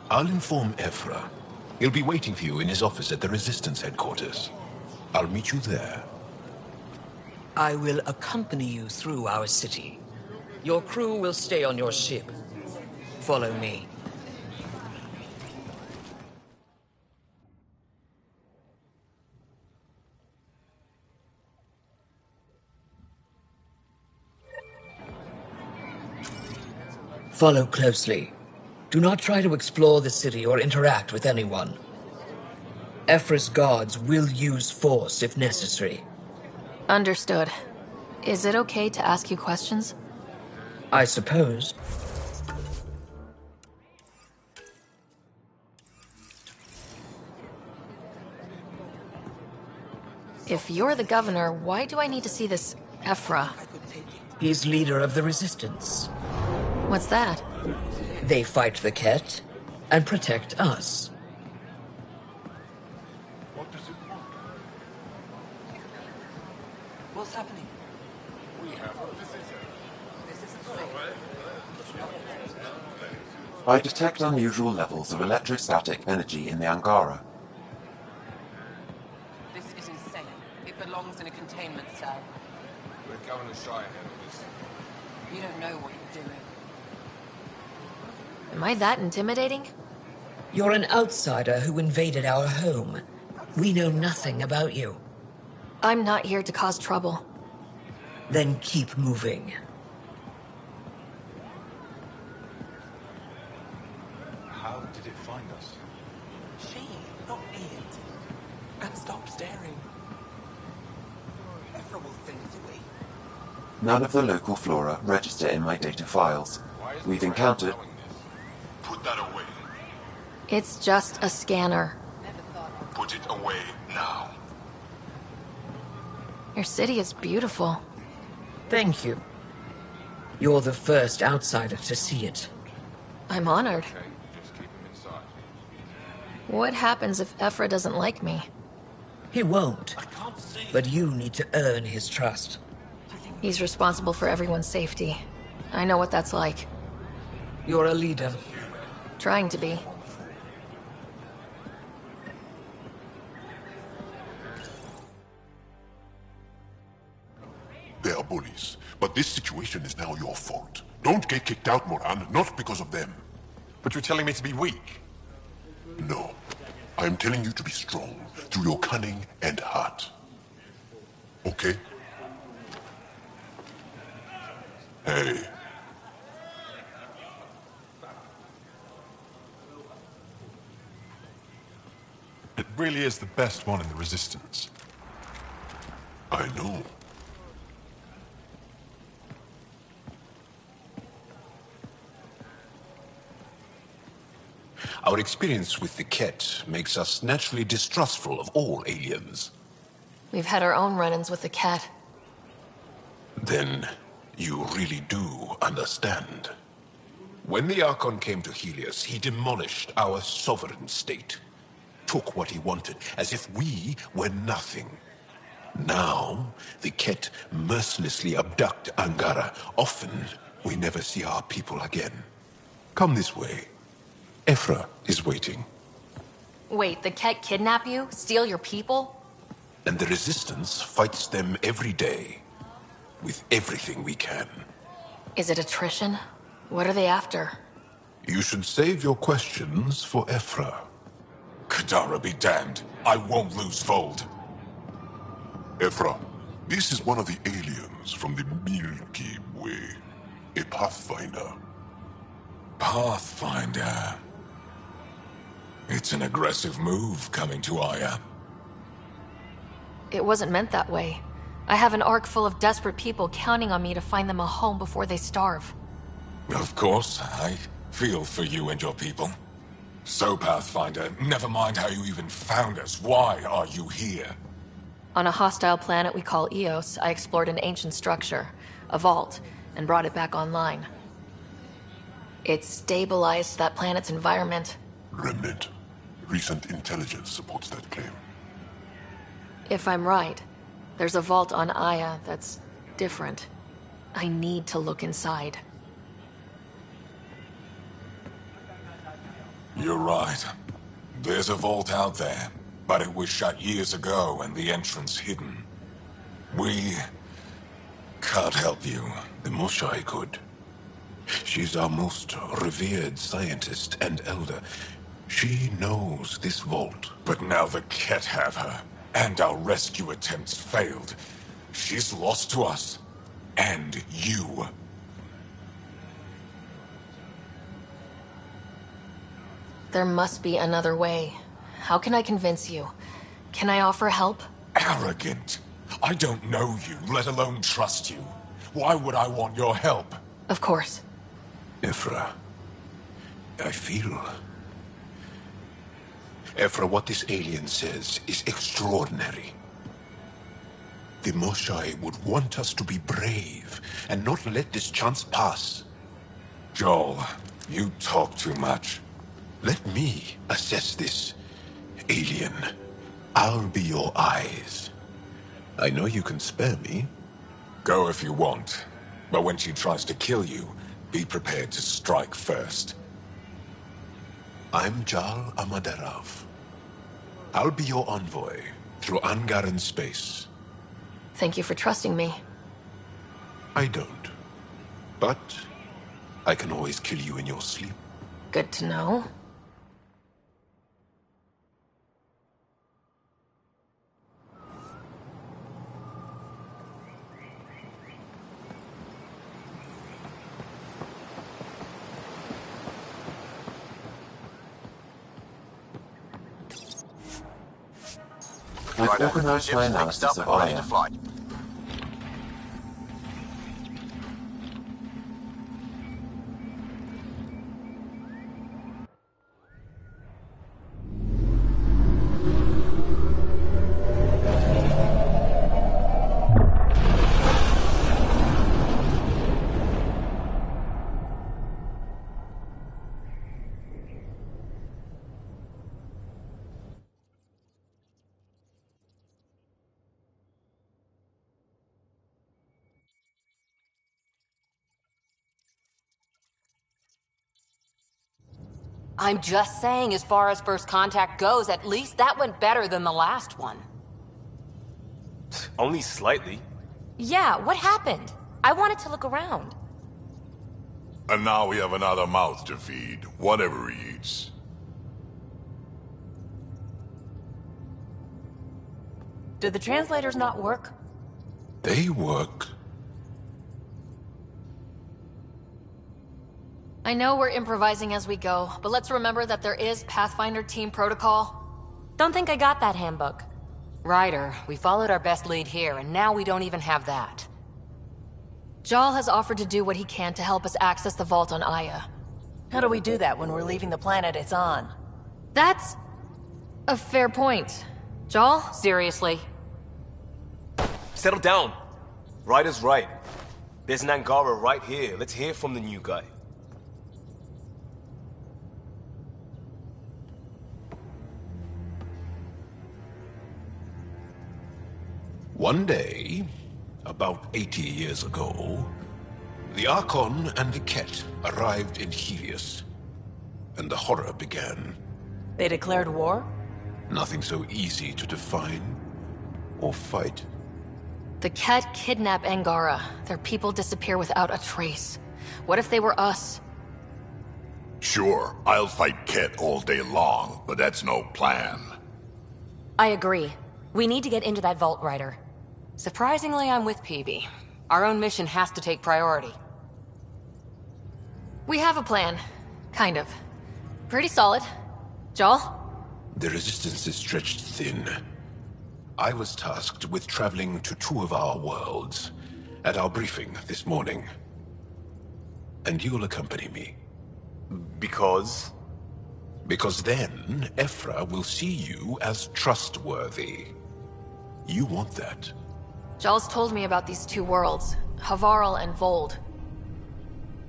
I'll inform Ephra. He'll be waiting for you in his office at the Resistance headquarters. I'll meet you there. I will accompany you through our city. Your crew will stay on your ship. Follow me. Follow closely. Do not try to explore the city or interact with anyone. Ephra's guards will use force if necessary. Understood. Is it okay to ask you questions? I suppose. If you're the governor, why do I need to see this Ephra? He's leader of the Resistance. What's that? They fight the Ket and protect us. What's happening? We have a visitor. I detect unusual levels of electrostatic energy in the Angara. This is insane. It belongs in a containment cell. Let Governor Shai handle this. You don't know what you're doing. Am I that intimidating? You're an outsider who invaded our home. We know nothing about you. I'm not here to cause trouble. Then keep moving. How did it find us? She, not it. And stop staring. Ephra will send it away. None of the local flora register in my data files. We've encountered... Put that away. It's just a scanner. Put it away now. Your city is beautiful. Thank you. You're the first outsider to see it. I'm honored. Okay, just keep him inside. What happens if Ephra doesn't like me? He won't. But you need to earn his trust. He's responsible for everyone's safety. I know what that's like. You're a leader. Trying to be. They are bullies, but this situation is now your fault. Don't get kicked out, Moran, not because of them. But you're telling me to be weak? No. I am telling you to be strong, through your cunning and heart. Okay? Hey. really is the best one in the Resistance. I know. Our experience with the Ket makes us naturally distrustful of all aliens. We've had our own run-ins with the cat. Then you really do understand. When the Archon came to Helios, he demolished our sovereign state. Took what he wanted, as if we were nothing. Now, the Ket mercilessly abduct Angara. Often, we never see our people again. Come this way. Ephra is waiting. Wait, the cat kidnap you? Steal your people? And the Resistance fights them every day. With everything we can. Is it attrition? What are they after? You should save your questions for Ephra. Kadara be damned. I won't lose Vold. Ephra, this is one of the aliens from the Milky Way. A Pathfinder. Pathfinder. It's an aggressive move coming to Aya. It wasn't meant that way. I have an ark full of desperate people counting on me to find them a home before they starve. Of course, I feel for you and your people. So, Pathfinder, never mind how you even found us. Why are you here? On a hostile planet we call Eos, I explored an ancient structure, a vault, and brought it back online. It stabilized that planet's environment. Remnant. Recent intelligence supports that claim. If I'm right, there's a vault on Aya that's different. I need to look inside. You're right. There's a vault out there, but it was shut years ago and the entrance hidden. We can't help you. The Moshai could. She's our most revered scientist and elder. She knows this vault. But now the Ket have her, and our rescue attempts failed. She's lost to us. And you. There must be another way. How can I convince you? Can I offer help? Arrogant. I don't know you, let alone trust you. Why would I want your help? Of course. Ephra, I feel... Ephra, what this alien says is extraordinary. The Moshai would want us to be brave and not let this chance pass. Joel, you talk too much. Let me assess this, alien. I'll be your eyes. I know you can spare me. Go if you want. But when she tries to kill you, be prepared to strike first. I'm Jal Amaderav. I'll be your envoy through Angaran space. Thank you for trusting me. I don't. But I can always kill you in your sleep. Good to know. I've organized my analysis of Aya. I'm just saying, as far as first contact goes, at least that went better than the last one. Only slightly. Yeah, what happened? I wanted to look around. And now we have another mouth to feed, whatever he eats. Did the translators not work? They work. I know we're improvising as we go, but let's remember that there is Pathfinder team protocol. Don't think I got that handbook. Ryder, we followed our best lead here, and now we don't even have that. Jal has offered to do what he can to help us access the vault on Aya. How do we do that when we're leaving the planet it's on? That's a fair point. Jal? Seriously? Settle down. Ryder's right. There's an Angara right here. Let's hear from the new guy. One day, about 80 years ago, the Archon and the Ket arrived in Helios, and the horror began. They declared war? Nothing so easy to define or fight. The Ket kidnap Angara. Their people disappear without a trace. What if they were us? Sure, I'll fight Ket all day long, but that's no plan. I agree. We need to get into that vault, Ryder. Surprisingly, I'm with PB. Our own mission has to take priority. We have a plan. Kind of. Pretty solid. Jal? The resistance is stretched thin. I was tasked with traveling to two of our worlds at our briefing this morning. And you'll accompany me. Because? Because then, Ephra will see you as trustworthy. You want that. Jal's told me about these two worlds, Havarl and Vold.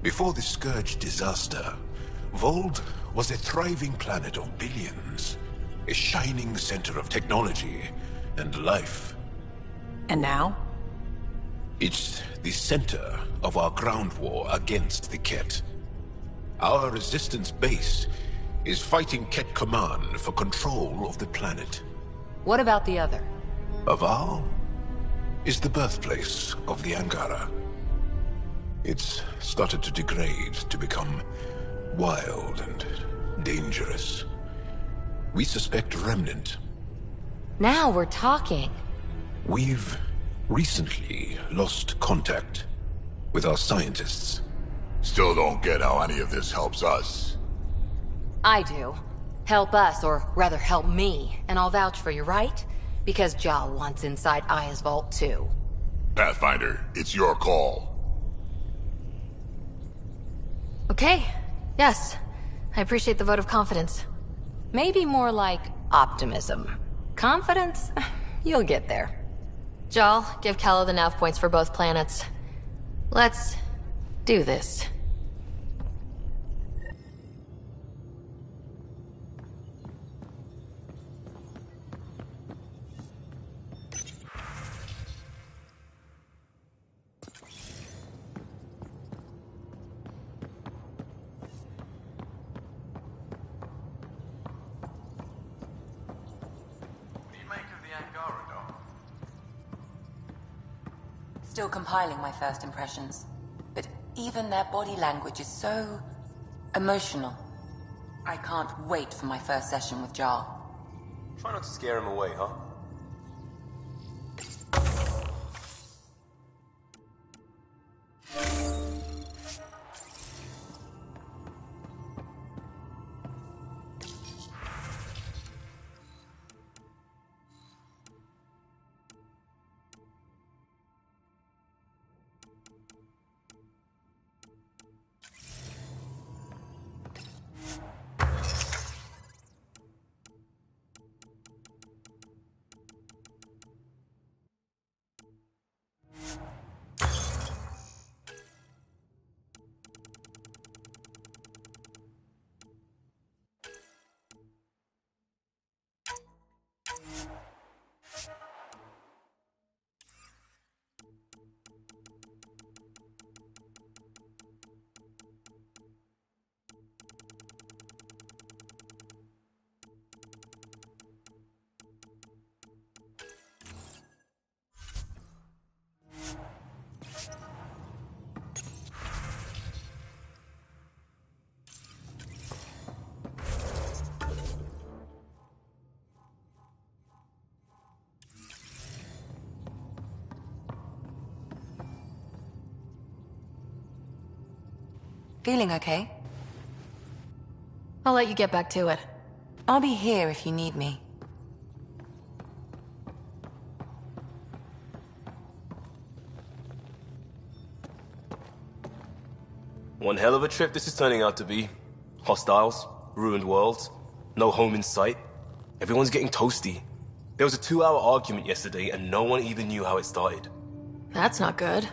Before the Scourge disaster, Vold was a thriving planet of billions. A shining center of technology and life. And now? It's the center of our ground war against the Ket. Our resistance base is fighting Ket Command for control of the planet. What about the other? Havarl is the birthplace of the Angara. It's started to degrade, to become wild and dangerous. We suspect Remnant. Now we're talking. We've recently lost contact with our scientists. Still don't get how any of this helps us. I do. Help us, or rather help me, and I'll vouch for you, right? Because Jal wants inside Aya's vault too. Pathfinder, it's your call. Okay. Yes. I appreciate the vote of confidence. Maybe more like optimism. Confidence? You'll get there. Jal, give Calla the nav points for both planets. Let's do this. Still compiling my first impressions. But even their body language is so emotional. I can't wait for my first session with Jar. Try not to scare him away, huh? Feeling okay? I'll let you get back to it. I'll be here if you need me. One hell of a trip this is turning out to be. Hostiles, ruined worlds, no home in sight. Everyone's getting toasty. There was a 2-hour argument yesterday and no one even knew how it started. That's not good.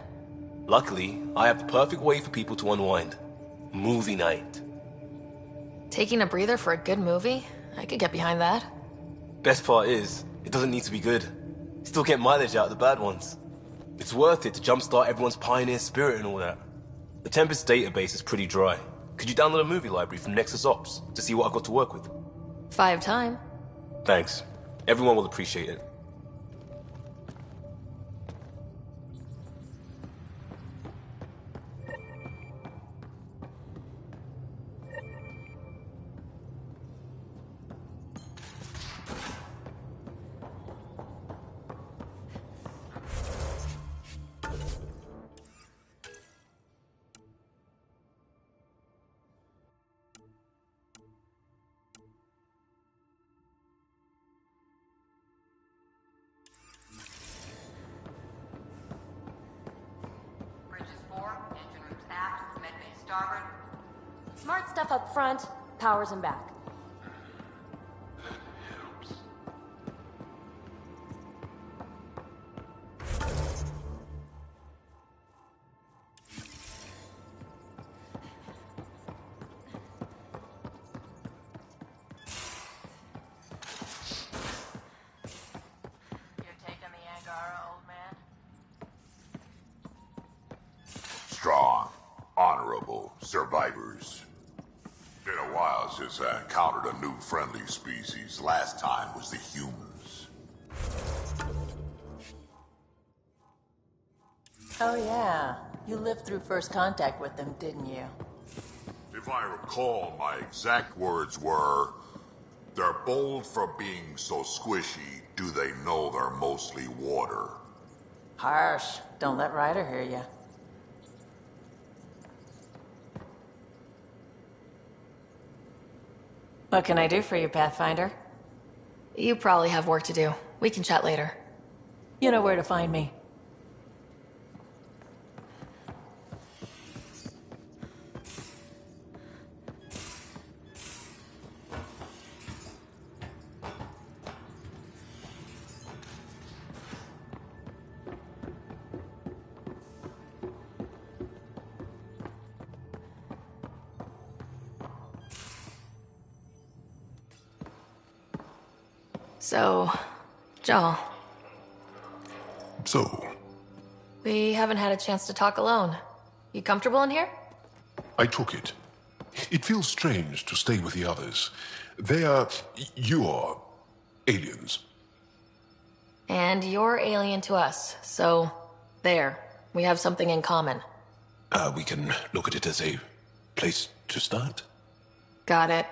Luckily, I have the perfect way for people to unwind. Movie night. Taking a breather for a good movie? I could get behind that. Best part is, it doesn't need to be good. Still get mileage out of the bad ones. It's worth it to jumpstart everyone's pioneer spirit and all that. The Tempest database is pretty dry. Could you download a movie library from Nexus Ops to see what I've got to work with? 5 time. Thanks. Everyone will appreciate it. Smart stuff up front, powers him back. Strong, honorable survivors. Been a while since I encountered a new friendly species. Last time was the humans. Oh yeah, you lived through first contact with them, didn't you? If I recall, my exact words were, "They're bold for being so squishy, do they know they're mostly water?" Harsh. Don't let Ryder hear you. What can I do for you, Pathfinder? You probably have work to do. We can chat later. You know where to find me. So, Joel. So, We haven't had a chance to talk alone. You comfortable in here? I took it. It feels strange to stay with the others. They are... you're... aliens. And you're alien to us, so... there. We have something in common. We can look at it as a place to start. Got it.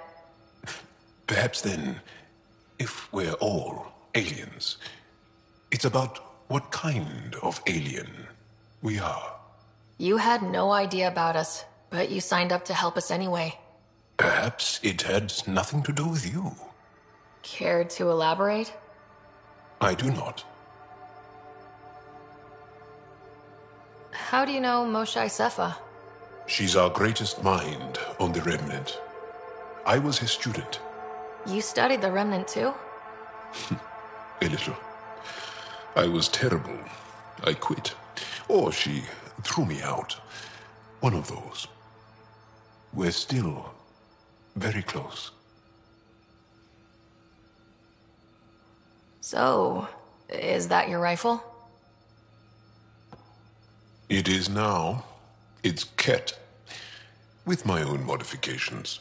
Perhaps then, if we're all aliens, it's about what kind of alien we are. You had no idea about us, but you signed up to help us anyway. Perhaps it had nothing to do with you. Care to elaborate? I do not. How do you know Moshae Sefa? She's our greatest mind on the Remnant. I was his student. You studied the Remnant too? A little. I was terrible. I quit. Or she threw me out. One of those. We're still very close. So, is that your rifle? It is now. It's Ket. With my own modifications.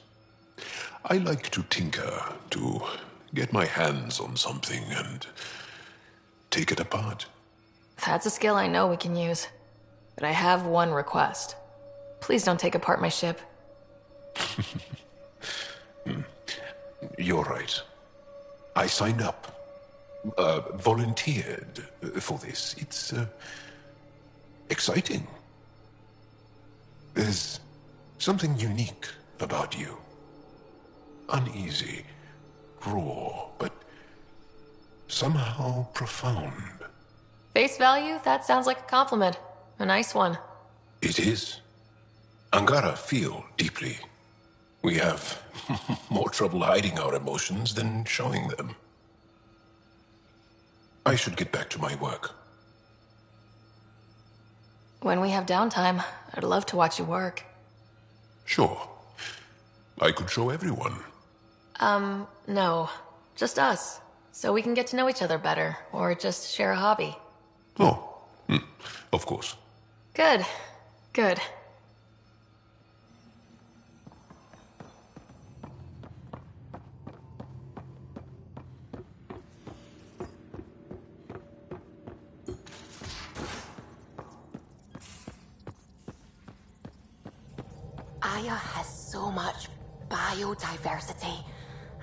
I like to tinker, to get my hands on something and take it apart. That's a skill I know we can use. But I have one request. Please don't take apart my ship. You're right. I signed up. Volunteered for this. It's, exciting. There's something unique about you. Uneasy, raw, but somehow profound. Face value? That sounds like a compliment. A nice one. It is. Angara feel deeply. We have more trouble hiding our emotions than showing them. I should get back to my work. When we have downtime, I'd love to watch you work. Sure. I could show everyone. No. Just us. So we can get to know each other better, or just share a hobby. Oh, of course. Good. Good. Aya has so much biodiversity,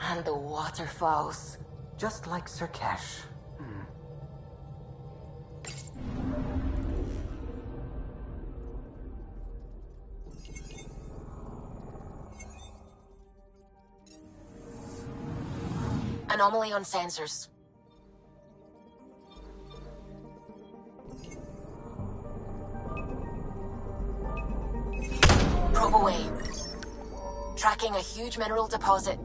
and the waterfalls. Just like Sirkesh. Anomaly on sensors. Probe away. Tracking a huge mineral deposit.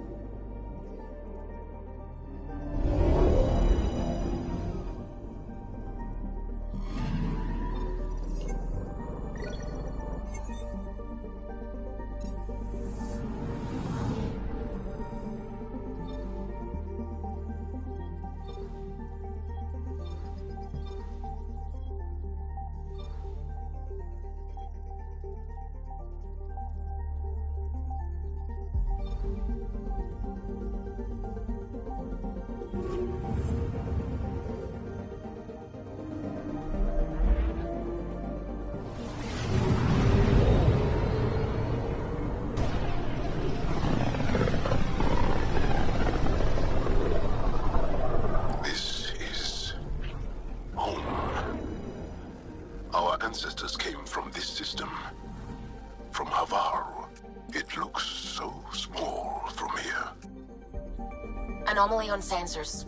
This is home. Our ancestors came from this system. From Havaru. It looks so small from here. Anomaly on sensors.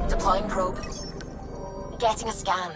Deploying probe. Getting a scan.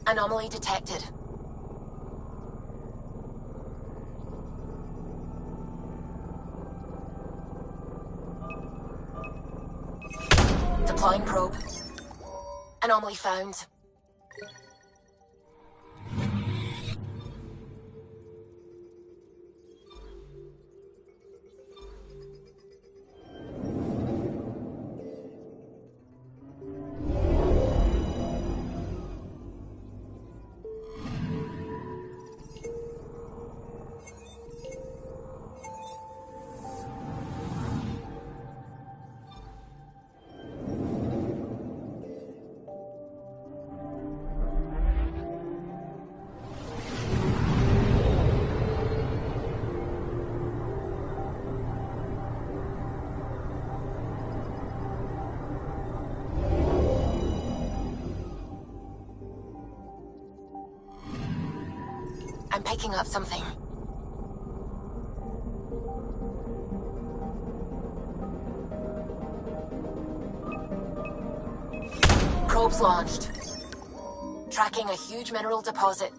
Anomaly detected. Deploying probe. Anomaly found. I'm picking up something. Probes launched. Tracking a huge mineral deposit.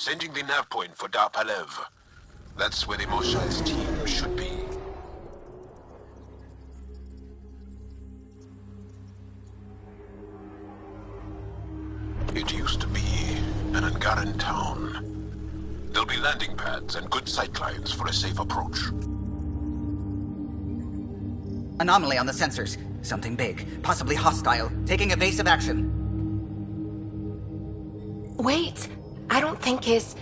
Sending the nav point for Dar Palev. That's where the Mosha's team should be. It used to be an Angaran town. There'll be landing pads and good sight lines for a safe approach. Anomaly on the sensors. Something big, possibly hostile, taking evasive action. Wait, I don't think his...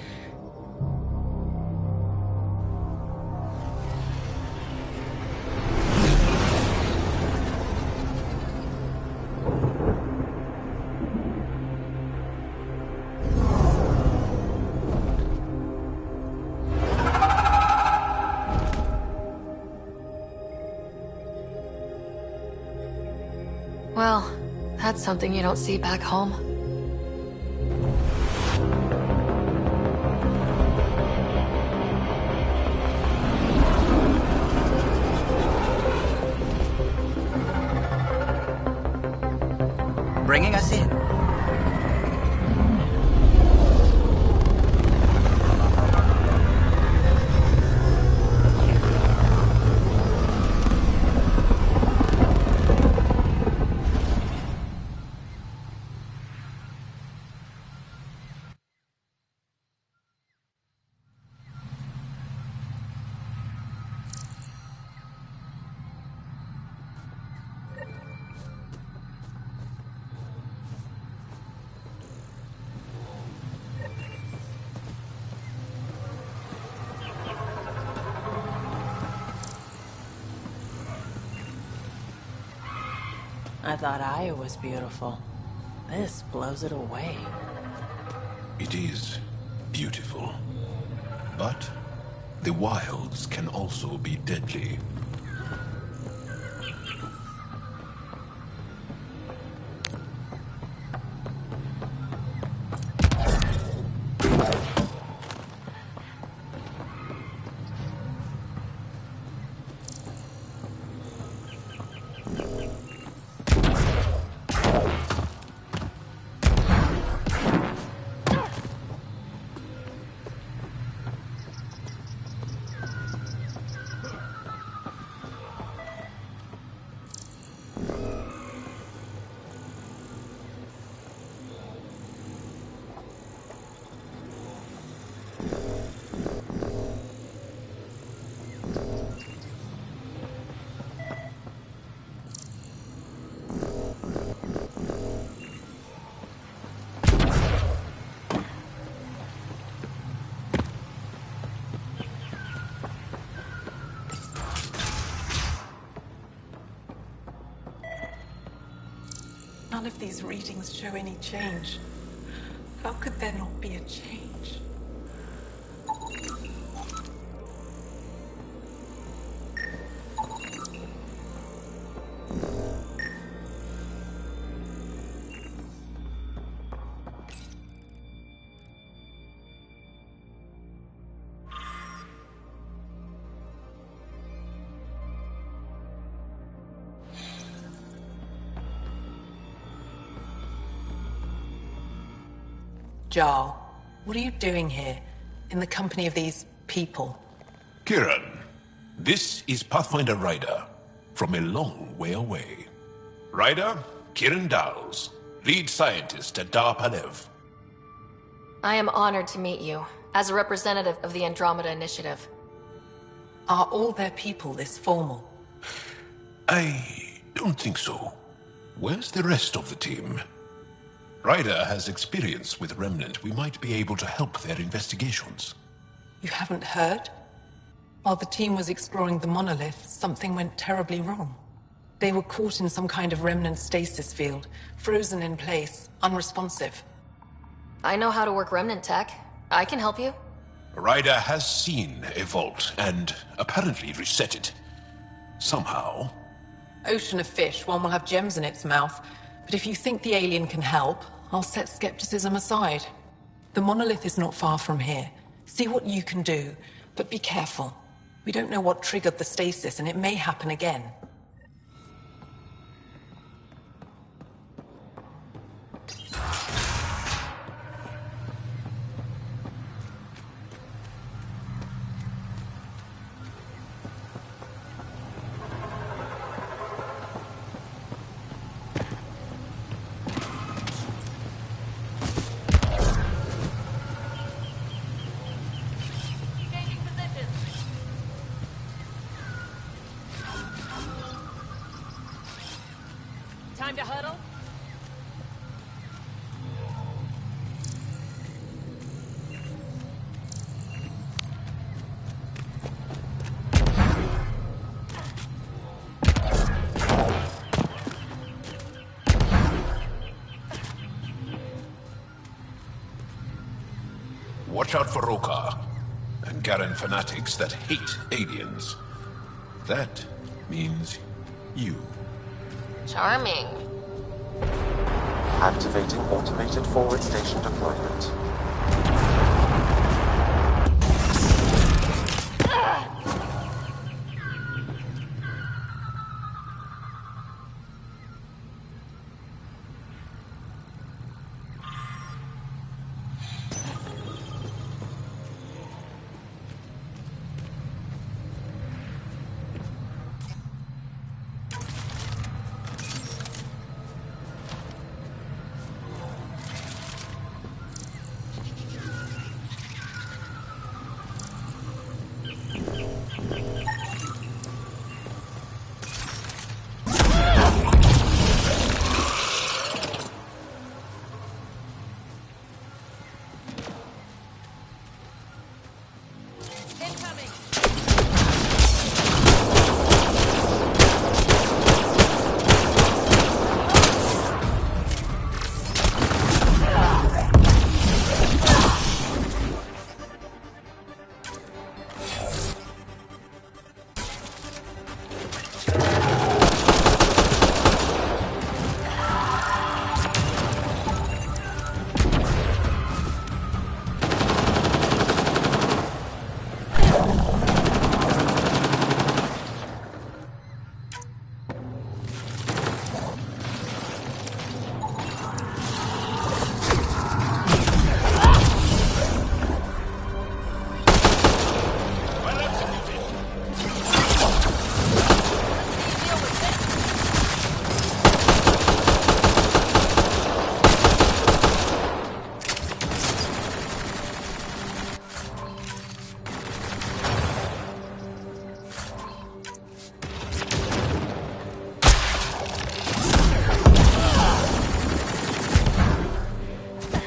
Well, that's something you don't see back home. Bringing us in. I thought Aya was beautiful. This blows it away. It is beautiful. But the wilds can also be deadly. None of these readings show any change. How could there not be a change? Jarl, what are you doing here, in the company of these people? Kiran, this is Pathfinder Ryder, from a long way away. Ryder, Kiran Dowles, lead scientist at Dar Palev. I am honored to meet you, as a representative of the Andromeda Initiative. Are all their people this formal? I don't think so. Where's the rest of the team? Ryder has experience with Remnant. We might be able to help their investigations. You haven't heard? While the team was exploring the monolith, something went terribly wrong. They were caught in some kind of remnant stasis field, frozen in place, unresponsive. I know how to work remnant tech. I can help you. Ryder has seen a vault, and apparently reset it. Somehow. Ocean of fish, one will have gems in its mouth. But if you think the alien can help, I'll set skepticism aside. The monolith is not far from here. See what you can do, but be careful. We don't know what triggered the stasis, and it may happen again. Time to huddle? Watch out for Rokar and Garen fanatics that hate aliens. That means you. Charming. Activating automated forward station deployment.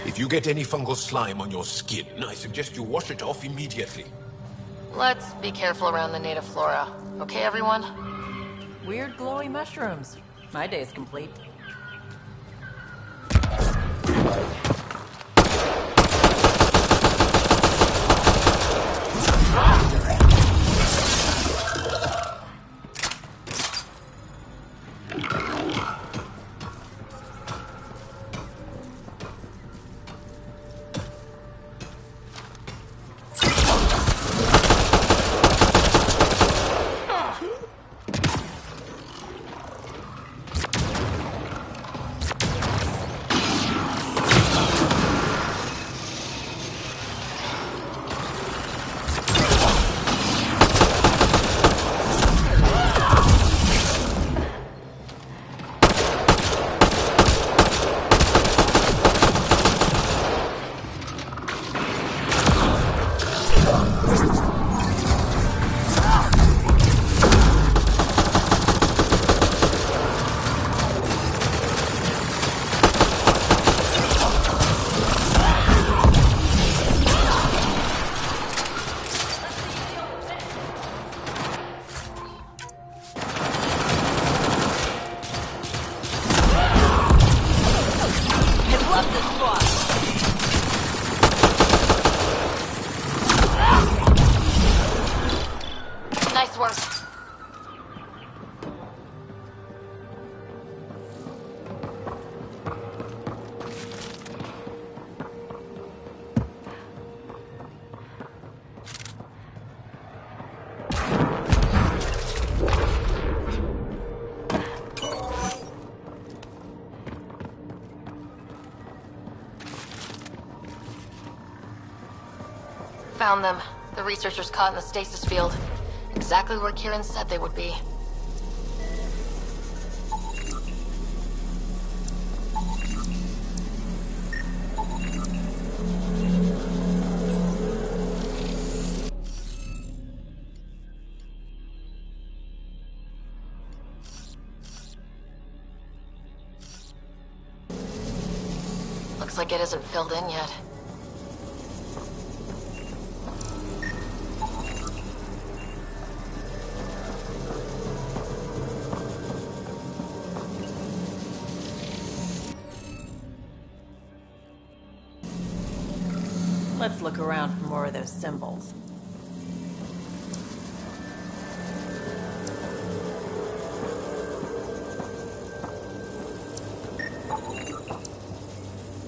If you get any fungal slime on your skin, I suggest you wash it off immediately. Let's be careful around the native flora. Okay, everyone? Weird glowy mushrooms. My day's complete. Nice work. Found them. The researchers caught in the stasis field. Exactly where Kieran said they would be. Looks like it isn't filled in yet. Let's look around for more of those symbols.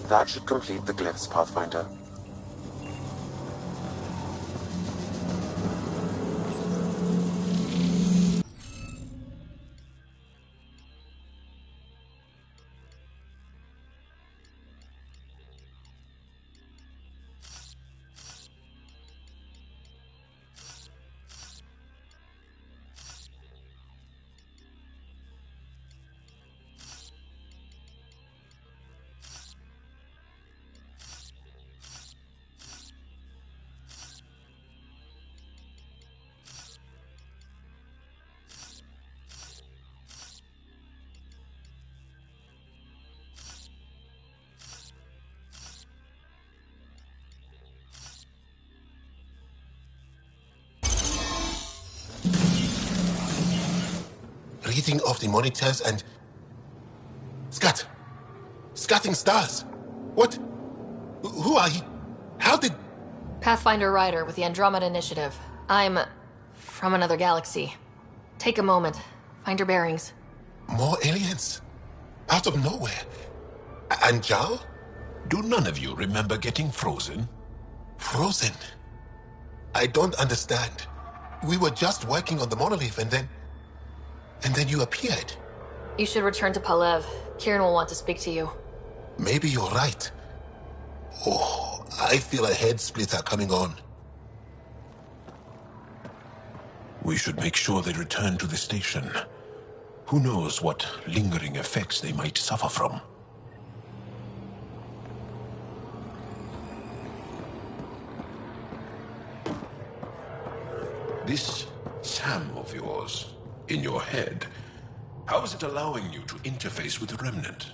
That should complete the glyphs, Pathfinder. Reading off the monitors and... Scatting stars! What? Who are you? How did... Pathfinder Ryder with the Andromeda Initiative. I'm... from another galaxy. Take a moment. Find your bearings. More aliens? Out of nowhere? And Jal? Do none of you remember getting frozen? Frozen? I don't understand. We were just working on the monolith and then you appeared. You should return to Palev. Kieran will want to speak to you. Maybe you're right. Oh, I feel a head splitter coming on. We should make sure they return to the station. Who knows what lingering effects they might suffer from. This Sam of yours, in your head, how is it allowing you to interface with the Remnant?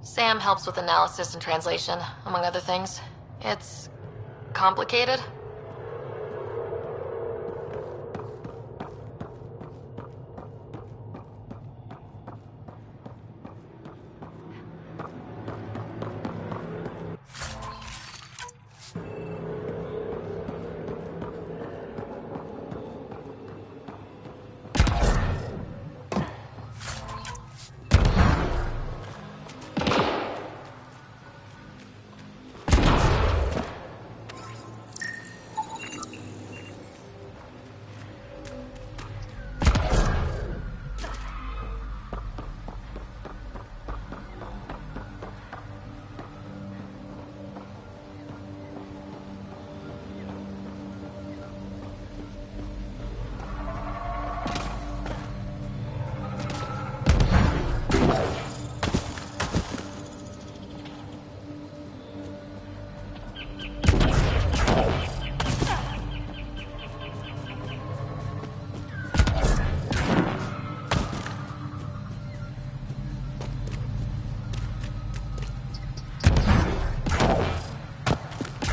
Sam helps with analysis and translation, among other things. It's... complicated.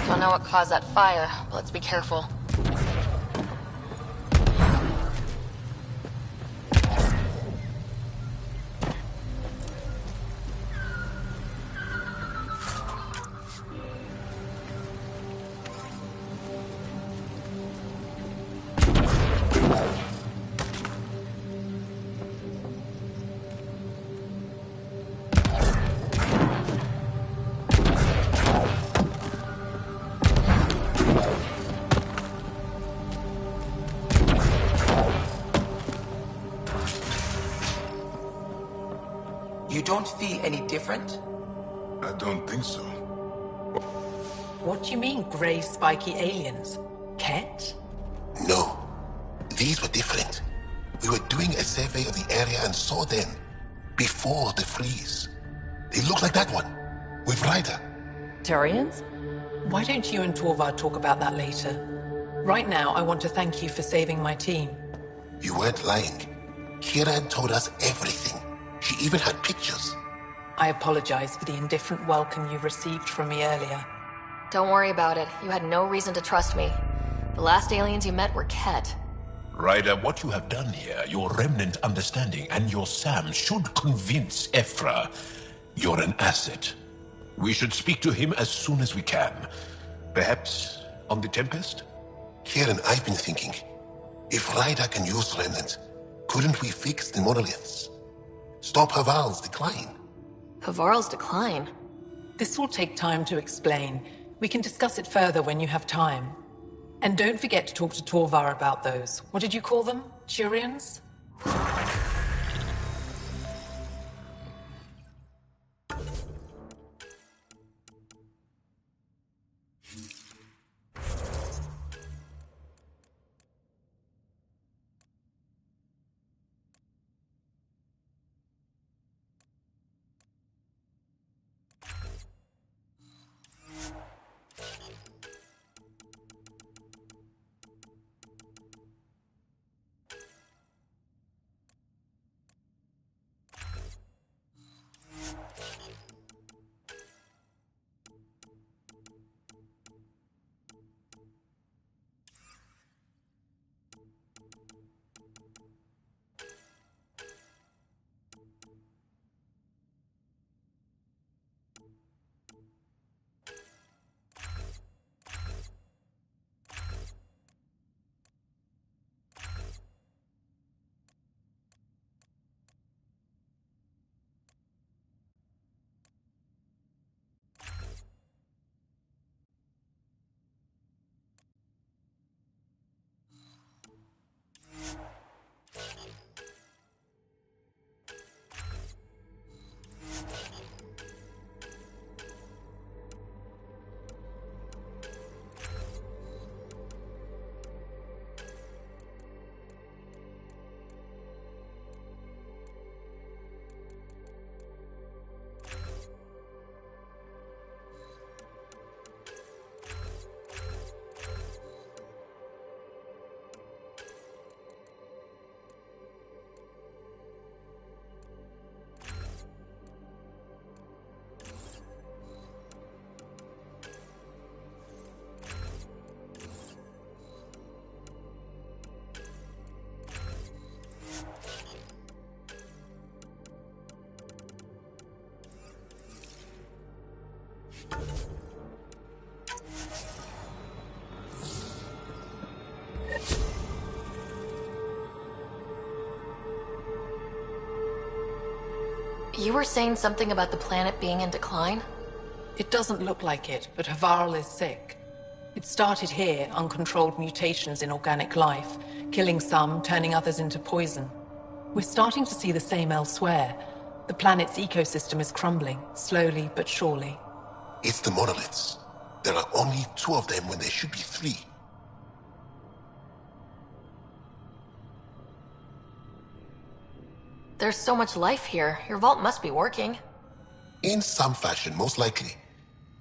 Don't know what caused that fire, but let's be careful. You don't feel any different? I don't think so. What do you mean, grey, spiky aliens? Ket? No. These were different. We were doing a survey of the area and saw them before the freeze. They look like that one, with Ryder. Turians? Why don't you and Torvald talk about that later? Right now, I want to thank you for saving my team. You weren't lying. Kira told us everything. She even had pictures. I apologize for the indifferent welcome you received from me earlier. Don't worry about it. You had no reason to trust me. The last aliens you met were Ket. Ryder, what you have done here, your remnant understanding and your Sam should convince Ephra you're an asset. We should speak to him as soon as we can. Perhaps on the Tempest? Kieran, I've been thinking. If Ryder can use remnant, couldn't we fix the monoliths? Stop Haval's decline? Havarl's decline? This will take time to explain. We can discuss it further when you have time. And don't forget to talk to Torvar about those. What did you call them? Turians? You were saying something about the planet being in decline? It doesn't look like it, but Havarl is sick. It started here, uncontrolled mutations in organic life, killing some, turning others into poison. We're starting to see the same elsewhere. The planet's ecosystem is crumbling, slowly but surely. It's the monoliths. There are only 2 of them when there should be 3. There's so much life here. Your vault must be working. In some fashion, most likely.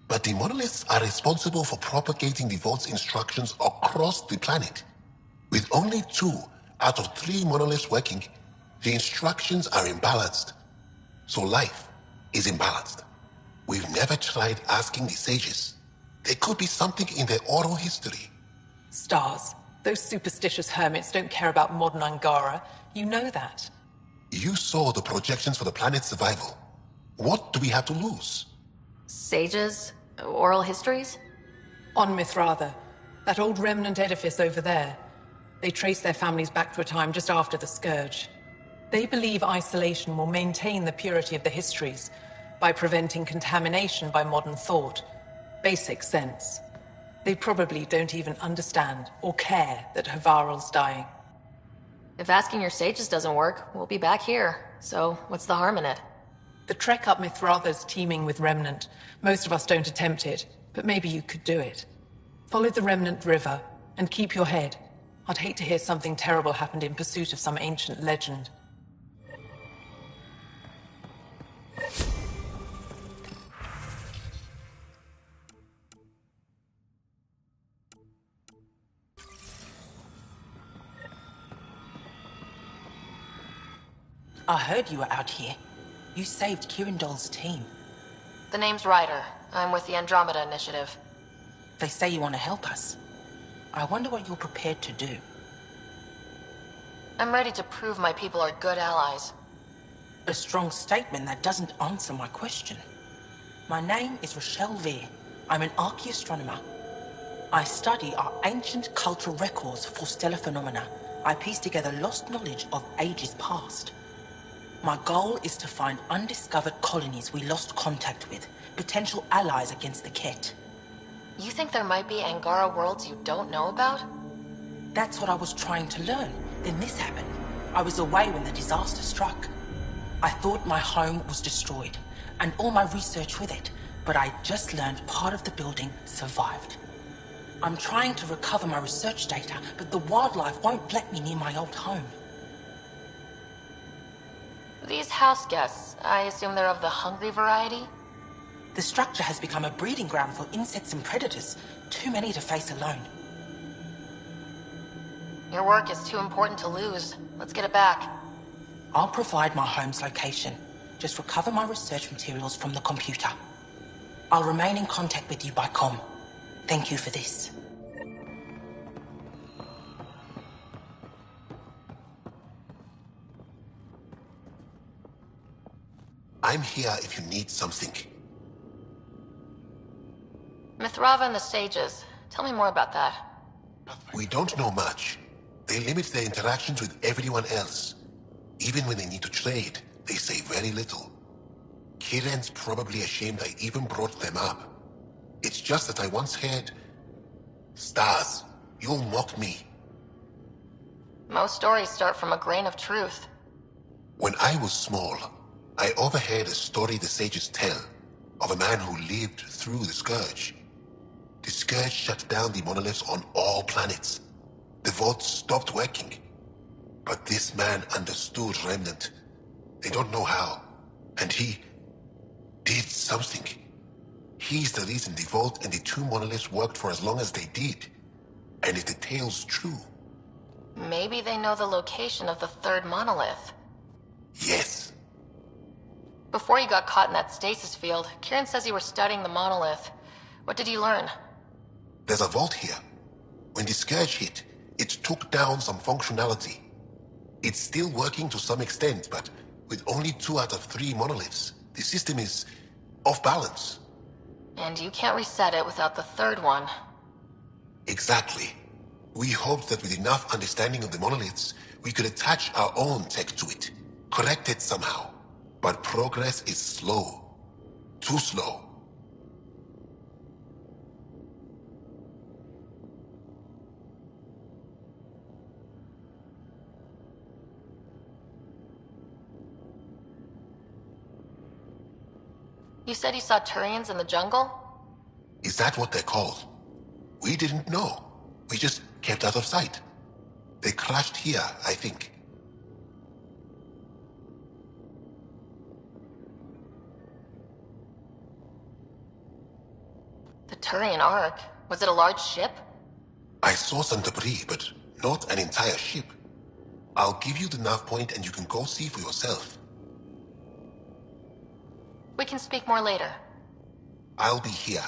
But the monoliths are responsible for propagating the vault's instructions across the planet. With only 2 out of 3 monoliths working, the instructions are imbalanced. So life is imbalanced. We've never tried asking the sages. There could be something in their oral history. Stars. Those superstitious hermits don't care about modern Angara. You know that. You saw the projections for the planet's survival. What do we have to lose? Sages? Oral histories? On Mithratha. That old remnant edifice over there. They trace their families back to a time just after the Scourge. They believe isolation will maintain the purity of the histories by preventing contamination by modern thought. Basic sense. They probably don't even understand or care that Havarl's dying. If asking your sages doesn't work, we'll be back here. So, what's the harm in it? The trek up Mithratha's teeming with Remnant. Most of us don't attempt it, but maybe you could do it. Follow the Remnant River, and keep your head. I'd hate to hear something terrible happened in pursuit of some ancient legend. I heard you were out here. You saved Kirindol's team. The name's Ryder. I'm with the Andromeda Initiative. They say you want to help us. I wonder what you're prepared to do. I'm ready to prove my people are good allies. A strong statement that doesn't answer my question. My name is Rochelle Veer. I'm an archaeoastronomer. I study our ancient cultural records for stellar phenomena. I piece together lost knowledge of ages past. My goal is to find undiscovered colonies we lost contact with, potential allies against the Ket. You think there might be Angara worlds you don't know about? That's what I was trying to learn. Then this happened. I was away when the disaster struck. I thought my home was destroyed, and all my research with it, but I just learned part of the building survived. I'm trying to recover my research data, but the wildlife won't let me near my old home. These house guests, I assume they're of the hungry variety? The structure has become a breeding ground for insects and predators, too many to face alone. Your work is too important to lose. Let's get it back. I'll provide my home's location. Just recover my research materials from the computer. I'll remain in contact with you by comm. Thank you for this. I'm here if you need something. Mithrava and the Sages. Tell me more about that. We don't know much. They limit their interactions with everyone else. Even when they need to trade, they say very little. Kiren's probably ashamed I even brought them up. It's just that I once heard... Stars, you'll mock me. Most stories start from a grain of truth. When I was small, I overheard a story the sages tell of a man who lived through the Scourge. The Scourge shut down the monoliths on all planets. The vaults stopped working. But this man understood Remnant. They don't know how. And he did something. He's the reason the vault and the two monoliths worked for as long as they did. And if the tale's true... Maybe they know the location of the third monolith. Yes. Before you got caught in that stasis field, Kiren says you were studying the monolith. What did you learn? There's a vault here. When the Scourge hit, it took down some functionality. It's still working to some extent, but with only 2 out of 3 monoliths, the system is off balance. And you can't reset it without the third one. Exactly. We hoped that with enough understanding of the monoliths, we could attach our own tech to it, correct it somehow. But progress is slow. Too slow. You said you saw Turians in the jungle? Is that what they're called? We didn't know. We just kept out of sight. They crashed here, I think. The Turian Ark? Was it a large ship? I saw some debris, but not an entire ship. I'll give you the nav point and you can go see for yourself. We can speak more later. I'll be here.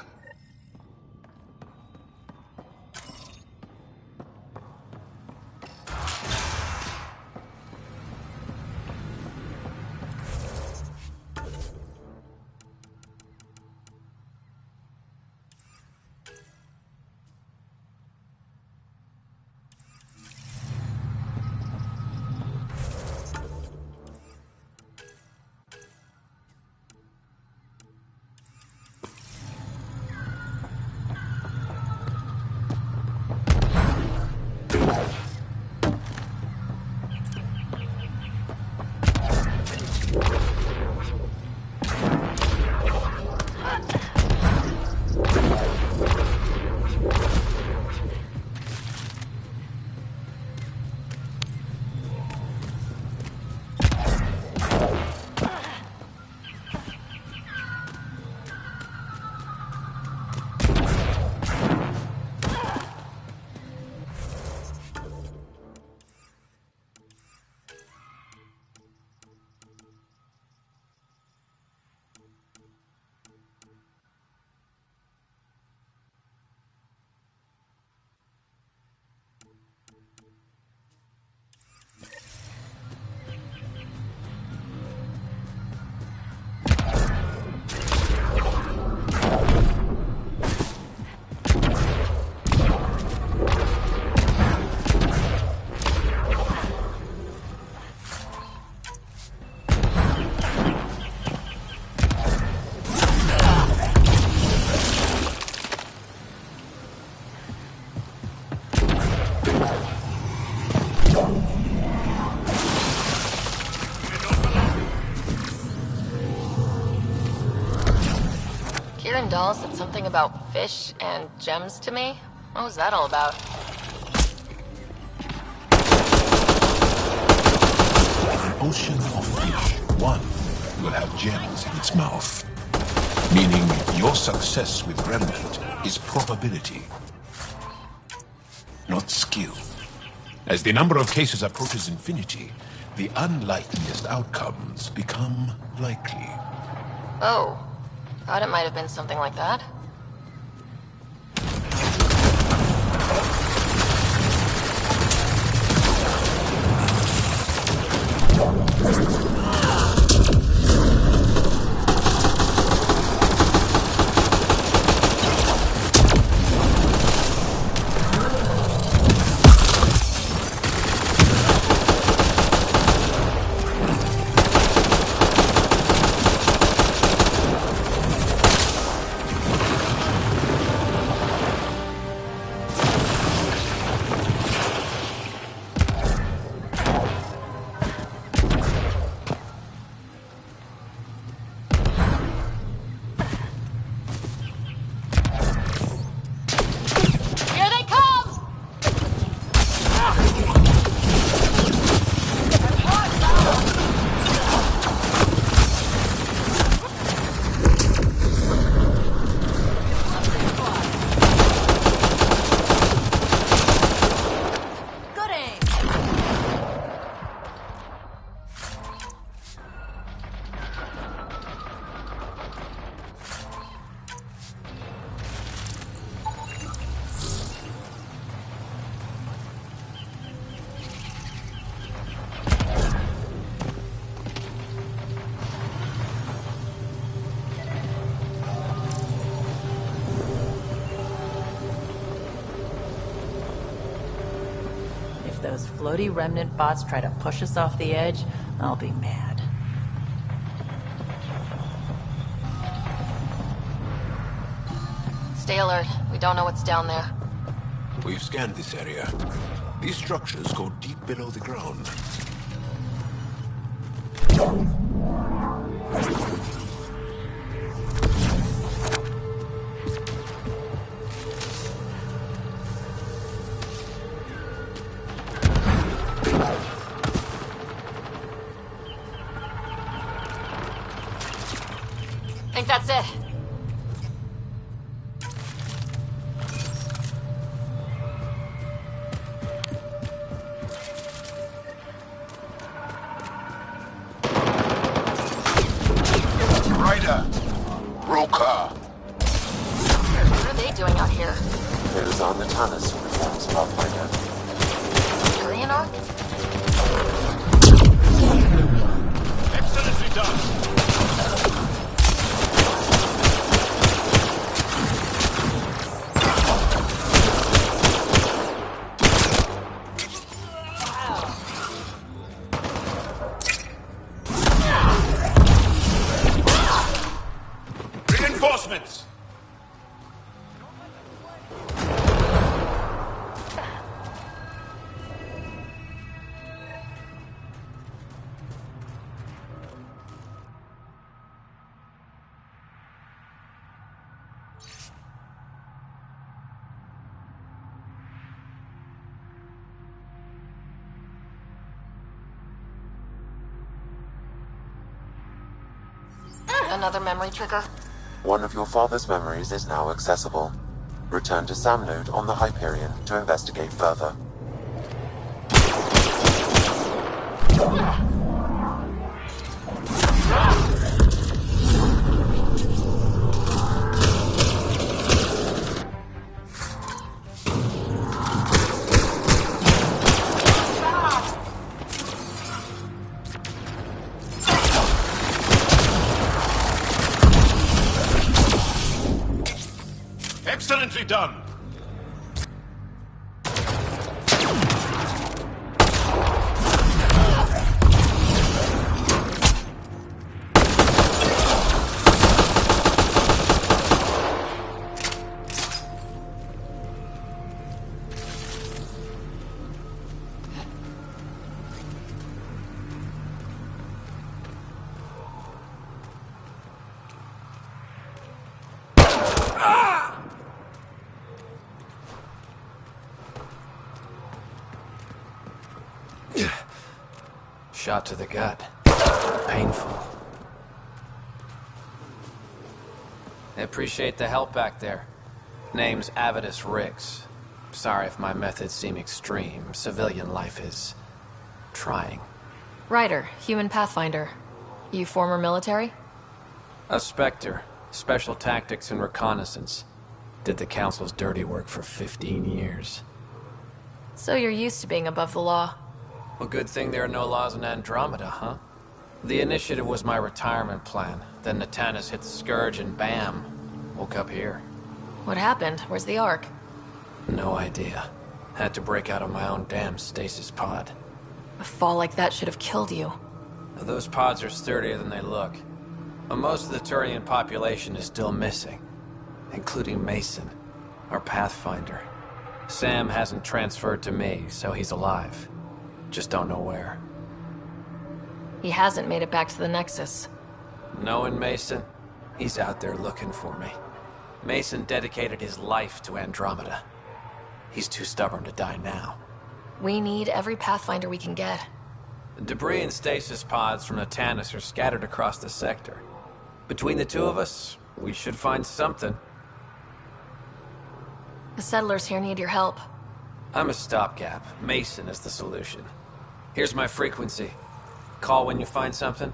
Dahl said something about fish and gems to me. What was that all about? An ocean of fish, one will have gems in its mouth. Meaning your success with Remnant is probability, not skill. As the number of cases approaches infinity, the unlikeliest outcomes become likely. Oh, thought it might have been something like that. If those floaty remnant bots try to push us off the edge, I'll be mad. Stay alert. We don't know what's down there. We've scanned this area. These structures go deep below the ground. I think that's it. Ryder! Roka! What are they doing out here? Those are Natana's uniforms, Pathfinder. Korean arc? Excellently done! Reinforcements! Another memory trigger. One of your father's memories is now accessible. Return to Sam Node on the Hyperion to investigate further. Excellently done! shot to the gut. Painful. I appreciate the help back there. Name's Avidus Rix. Sorry if my methods seem extreme. Civilian life is trying. Ryder, human pathfinder. You former military? A Spectre. Special tactics and reconnaissance. Did the Council's dirty work for 15 years. So you're used to being above the law. Well, good thing there are no laws in Andromeda, huh? The initiative was my retirement plan. Then Natanus hit the Scourge and bam, woke up here. What happened? Where's the Ark? No idea. Had to break out of my own damn stasis pod. A fall like that should have killed you. Those pods are sturdier than they look. But most of the Turian population is still missing, including Mason, our Pathfinder. Sam hasn't transferred to me, so he's alive. Just don't know where. He hasn't made it back to the Nexus. Knowing Mason, he's out there looking for me. Mason dedicated his life to Andromeda. He's too stubborn to die now. We need every Pathfinder we can get. The debris and stasis pods from Natanus are scattered across the sector. Between the two of us, we should find something. The settlers here need your help. I'm a stopgap. Mason is the solution. Here's my frequency. Call when you find something.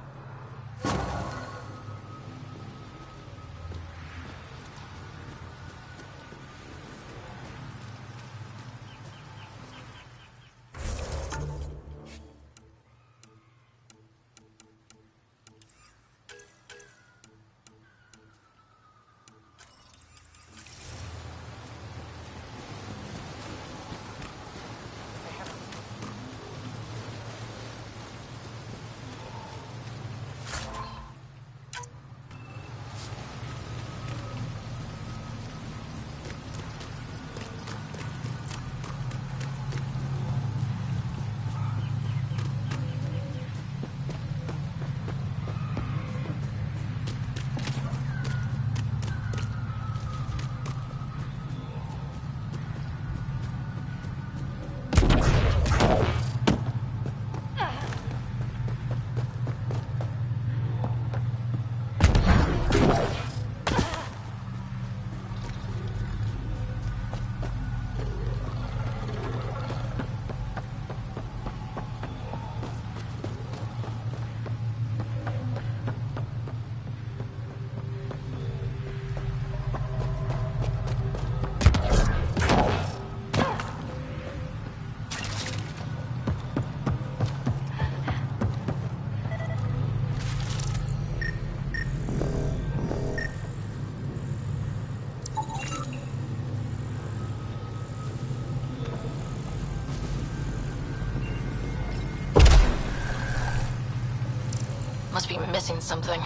Must be missing something.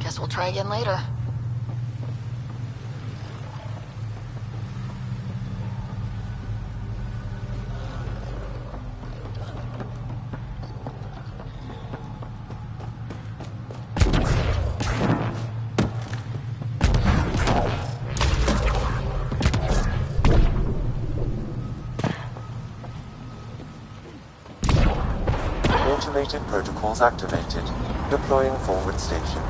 Guess we'll try again later. Automated protocols activated. Deploying forward station.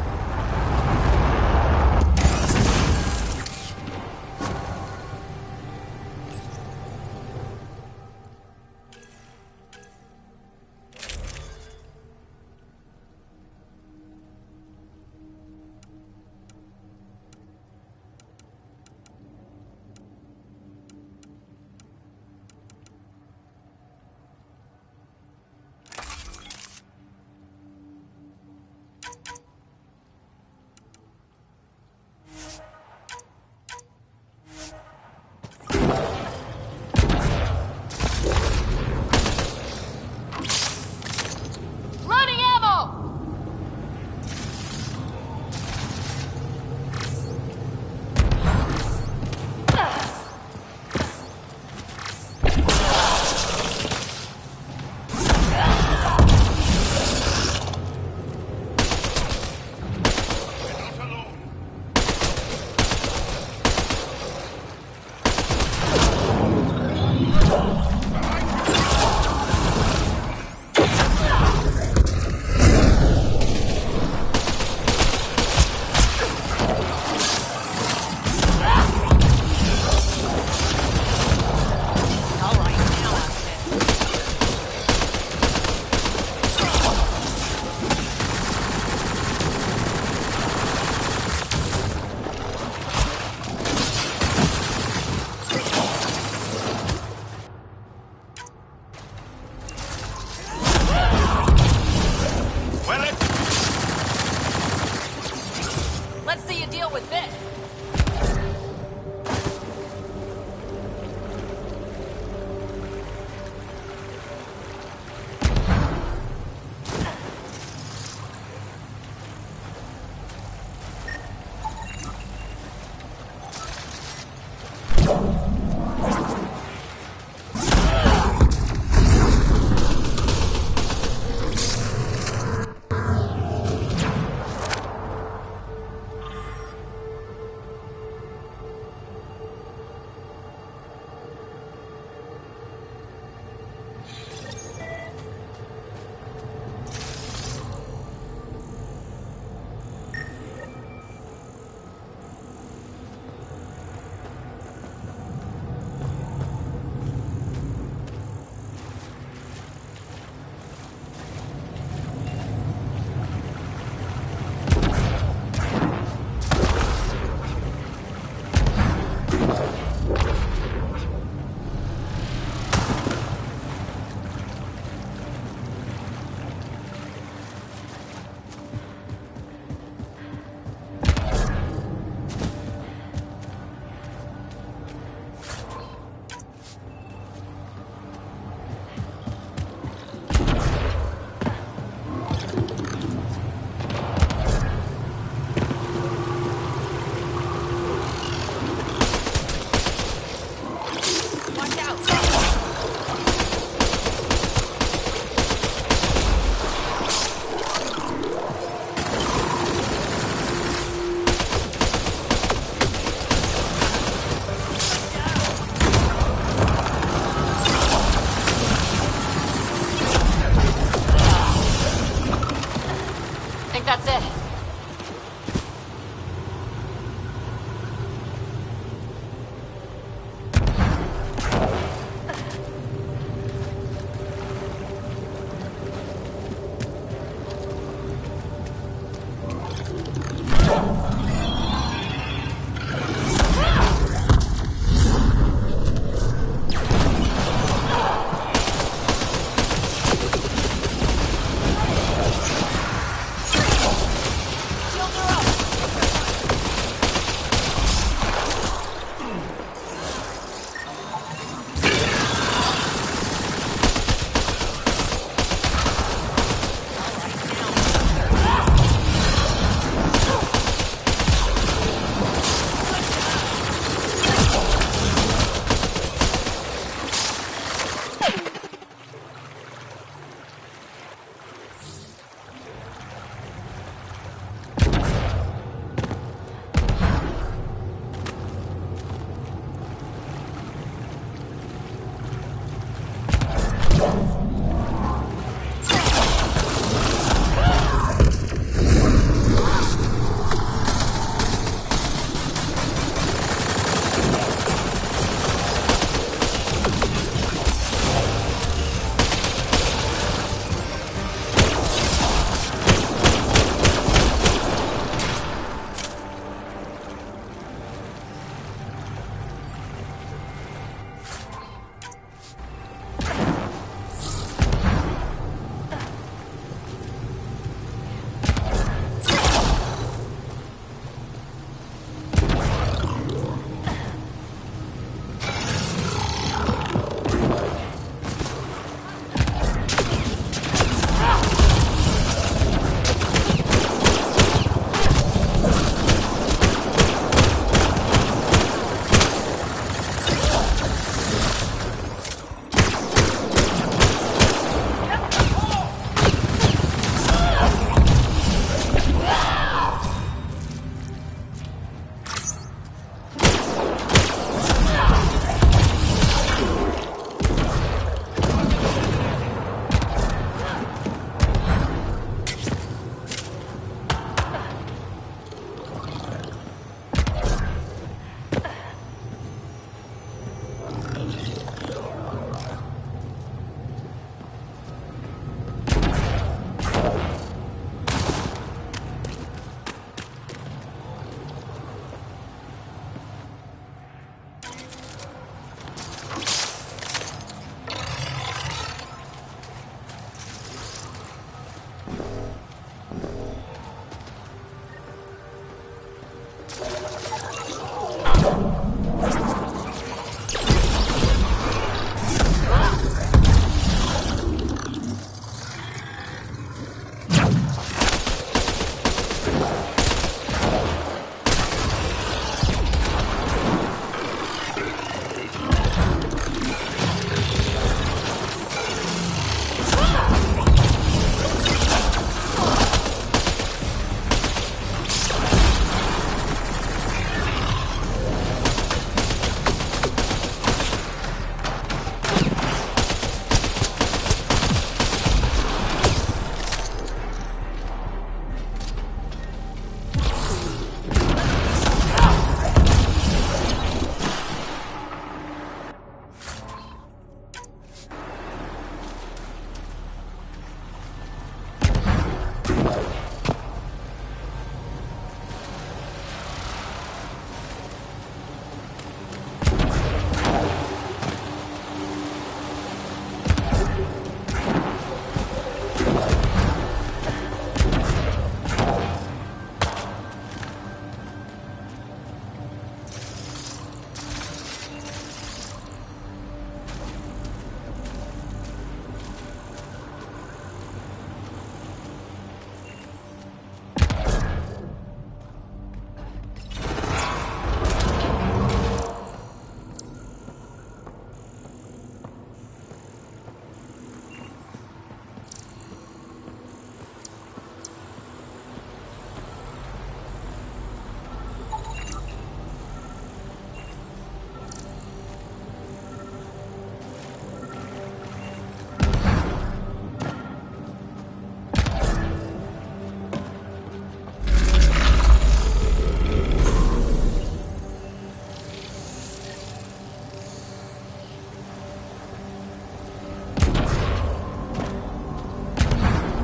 Let's see you deal with this.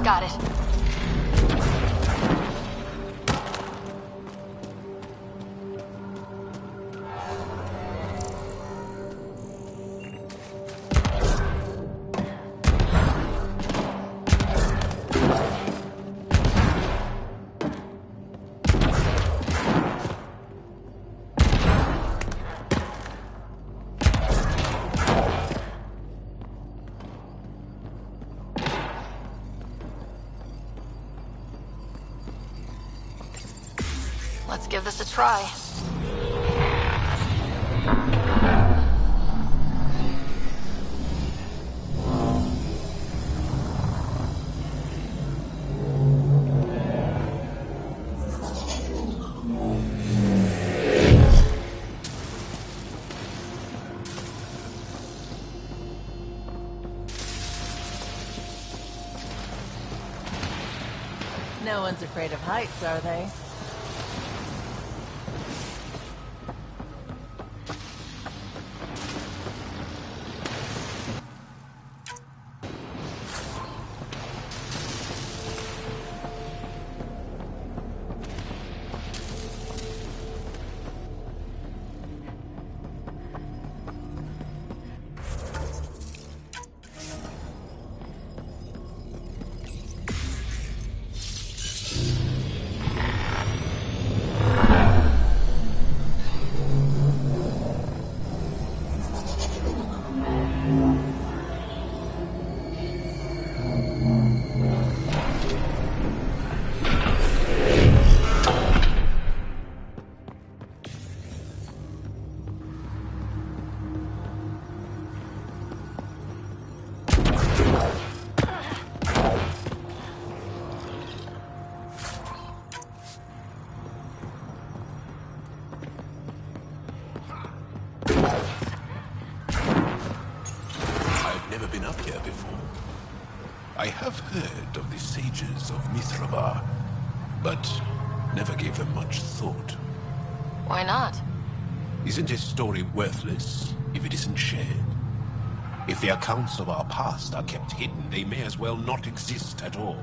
Got it. Let's give this a try. No one's afraid of heights, are they? I have heard of the sages of Mithravar, but never gave them much thought. Why not? Isn't a story worthless if it isn't shared? If the accounts of our past are kept hidden, they may as well not exist at all.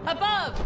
Above!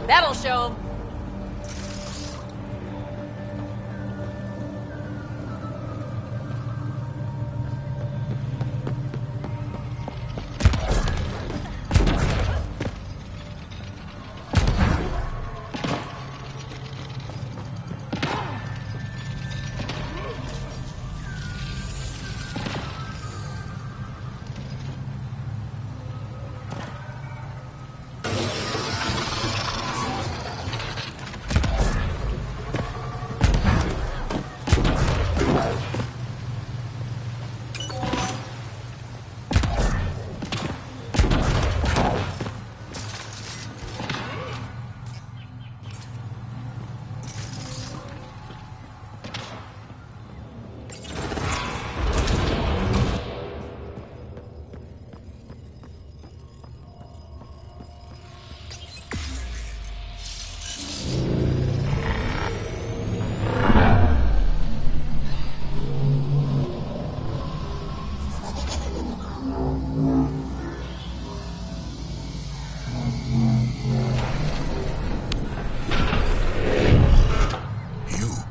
That'll show 'em.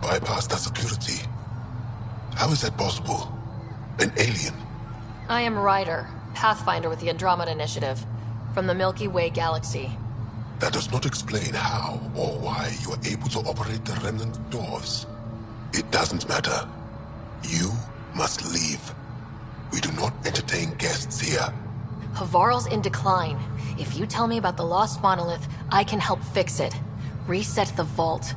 Bypass that security. How is that possible? An alien? I am Ryder, Pathfinder with the Andromeda Initiative, from the Milky Way galaxy. That does not explain how or why you are able to operate the remnant doors. It doesn't matter. You must leave. We do not entertain guests here. Havarl's in decline. If you tell me about the lost monolith, I can help fix it. Reset the vault.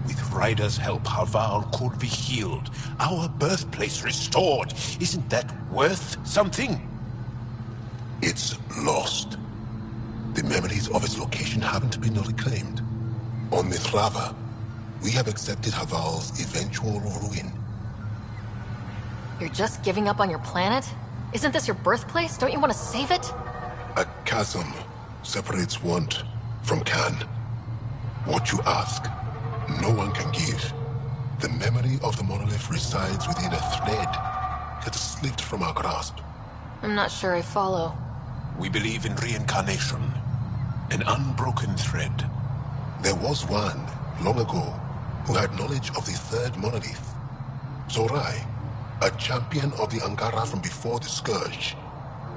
With Ryder's help, Havarl could be healed. Our birthplace restored. Isn't that worth something? It's lost. The memories of its location haven't been reclaimed. On Mithrava, we have accepted Havarl's eventual ruin. You're just giving up on your planet? Isn't this your birthplace? Don't you want to save it? A chasm separates want from can. What you ask, no one can give. The memory of the monolith resides within a thread that slipped from our grasp. I'm not sure I follow. We believe in reincarnation. An unbroken thread. There was one, long ago, who had knowledge of the third monolith. Zorai, a champion of the Angara from before the Scourge.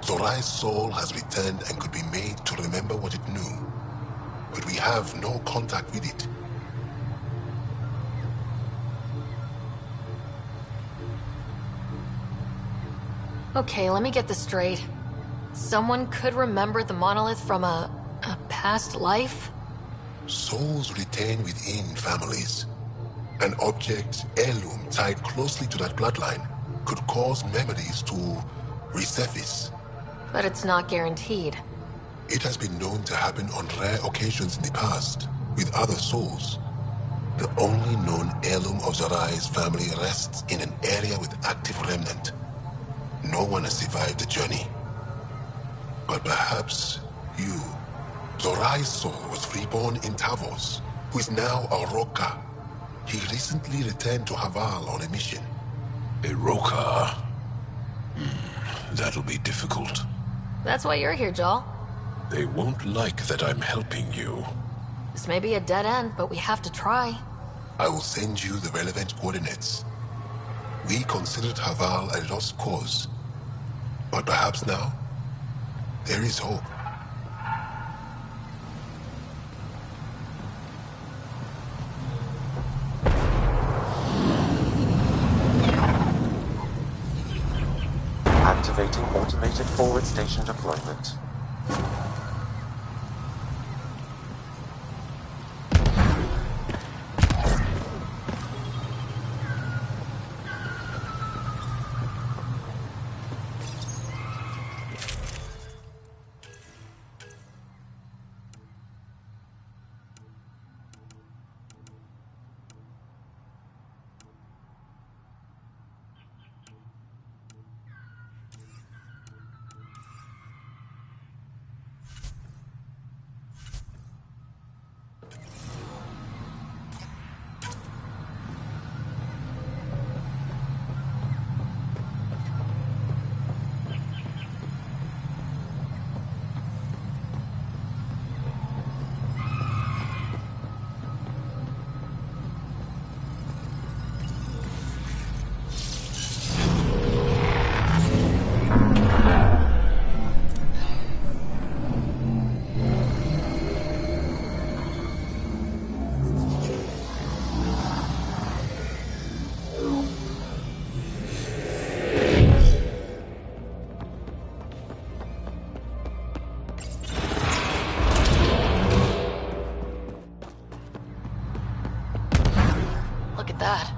Zorai's soul has returned and could be made to remember what it knew. But we have no contact with it. Okay, let me get this straight. Someone could remember the monolith from a past life? Souls retain within families. An object, heirloom tied closely to that bloodline, could cause memories to resurface. But it's not guaranteed. It has been known to happen on rare occasions in the past, with other souls. The only known heirloom of Zorai's family rests in an area with active remnant. No one has survived the journey. But perhaps you. Zorai's soul was reborn in Tavos, who is now a Roka. He recently returned to Haval on a mission. A Roka? That'll be difficult. That's why you're here, Joel. They won't like that I'm helping you. This may be a dead end, but we have to try. I will send you the relevant coordinates. We considered Haval a lost cause. But perhaps now, there is hope. Activating automated forward station deployment. Look at that.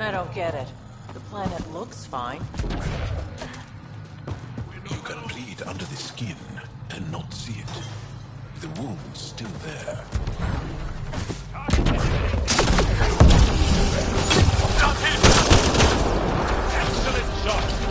I don't get it. The planet looks fine. You can bleed under the skin and not see it. The wound's still there. Got him! Excellent shot!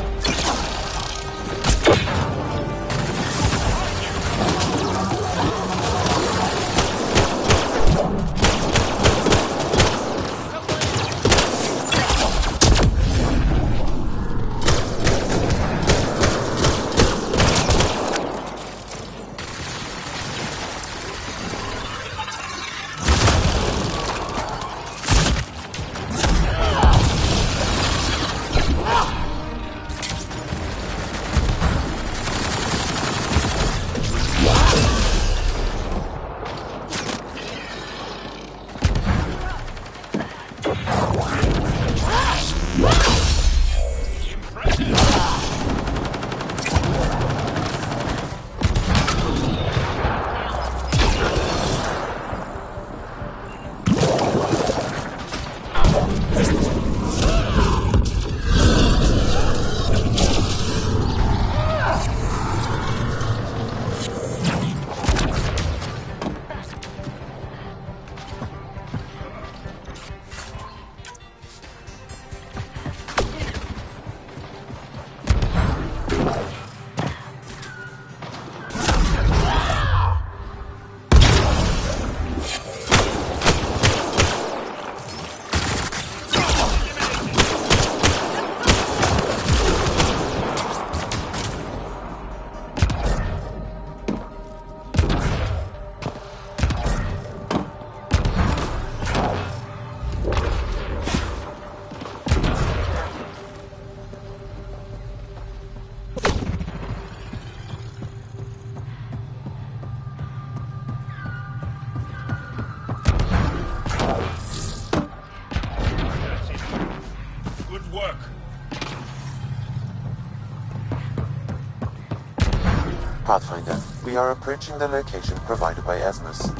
Pathfinder, we are approaching the location provided by Esmus.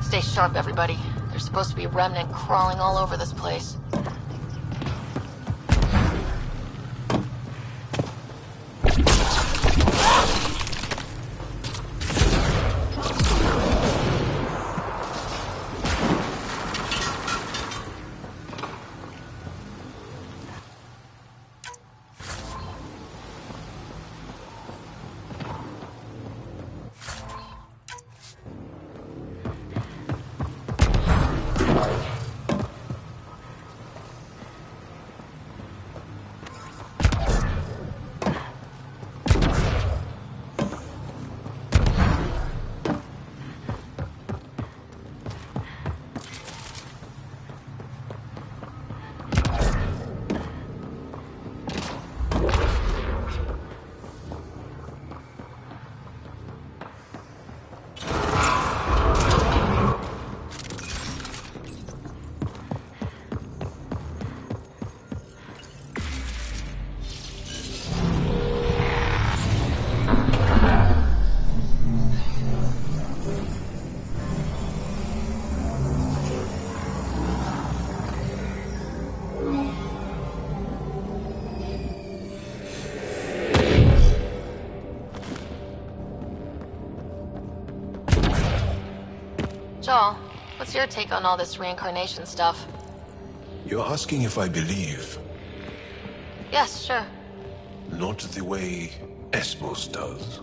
Stay sharp, everybody. There's supposed to be a remnant crawling all over this place. Joel, what's your take on all this reincarnation stuff? You're asking if I believe, Yes, sure. not the way Esmos does.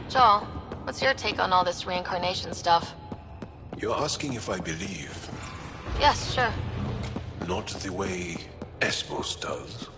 Joel, what's your take on all this reincarnation stuff? You're asking if I believe, Yes, sure. not the way Esmos does.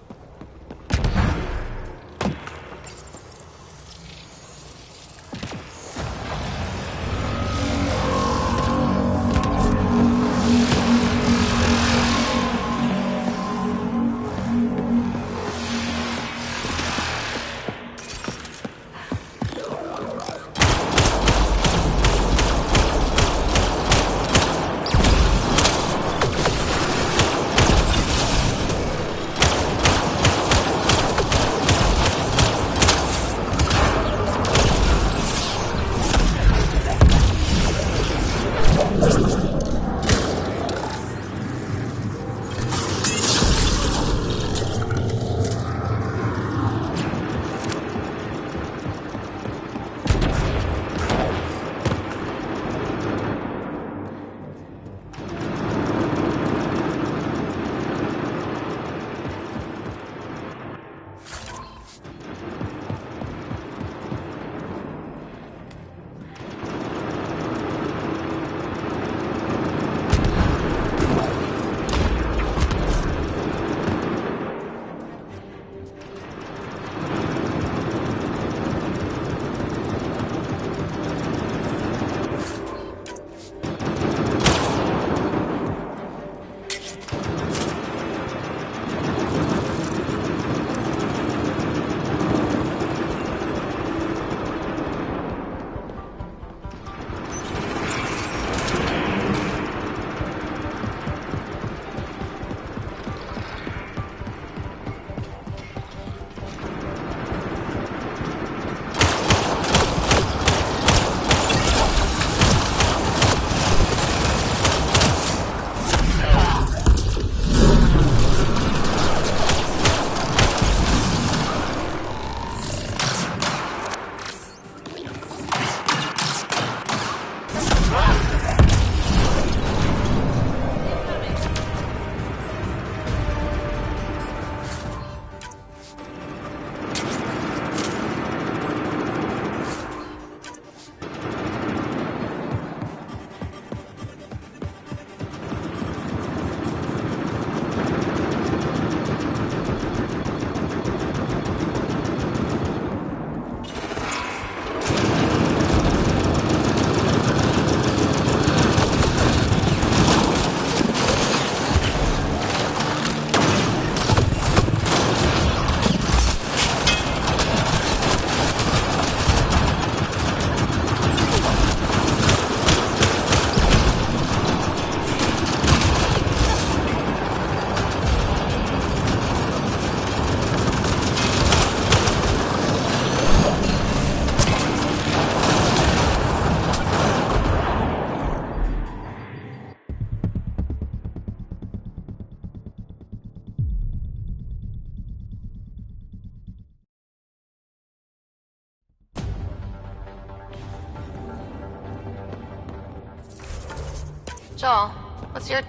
Joel, what's your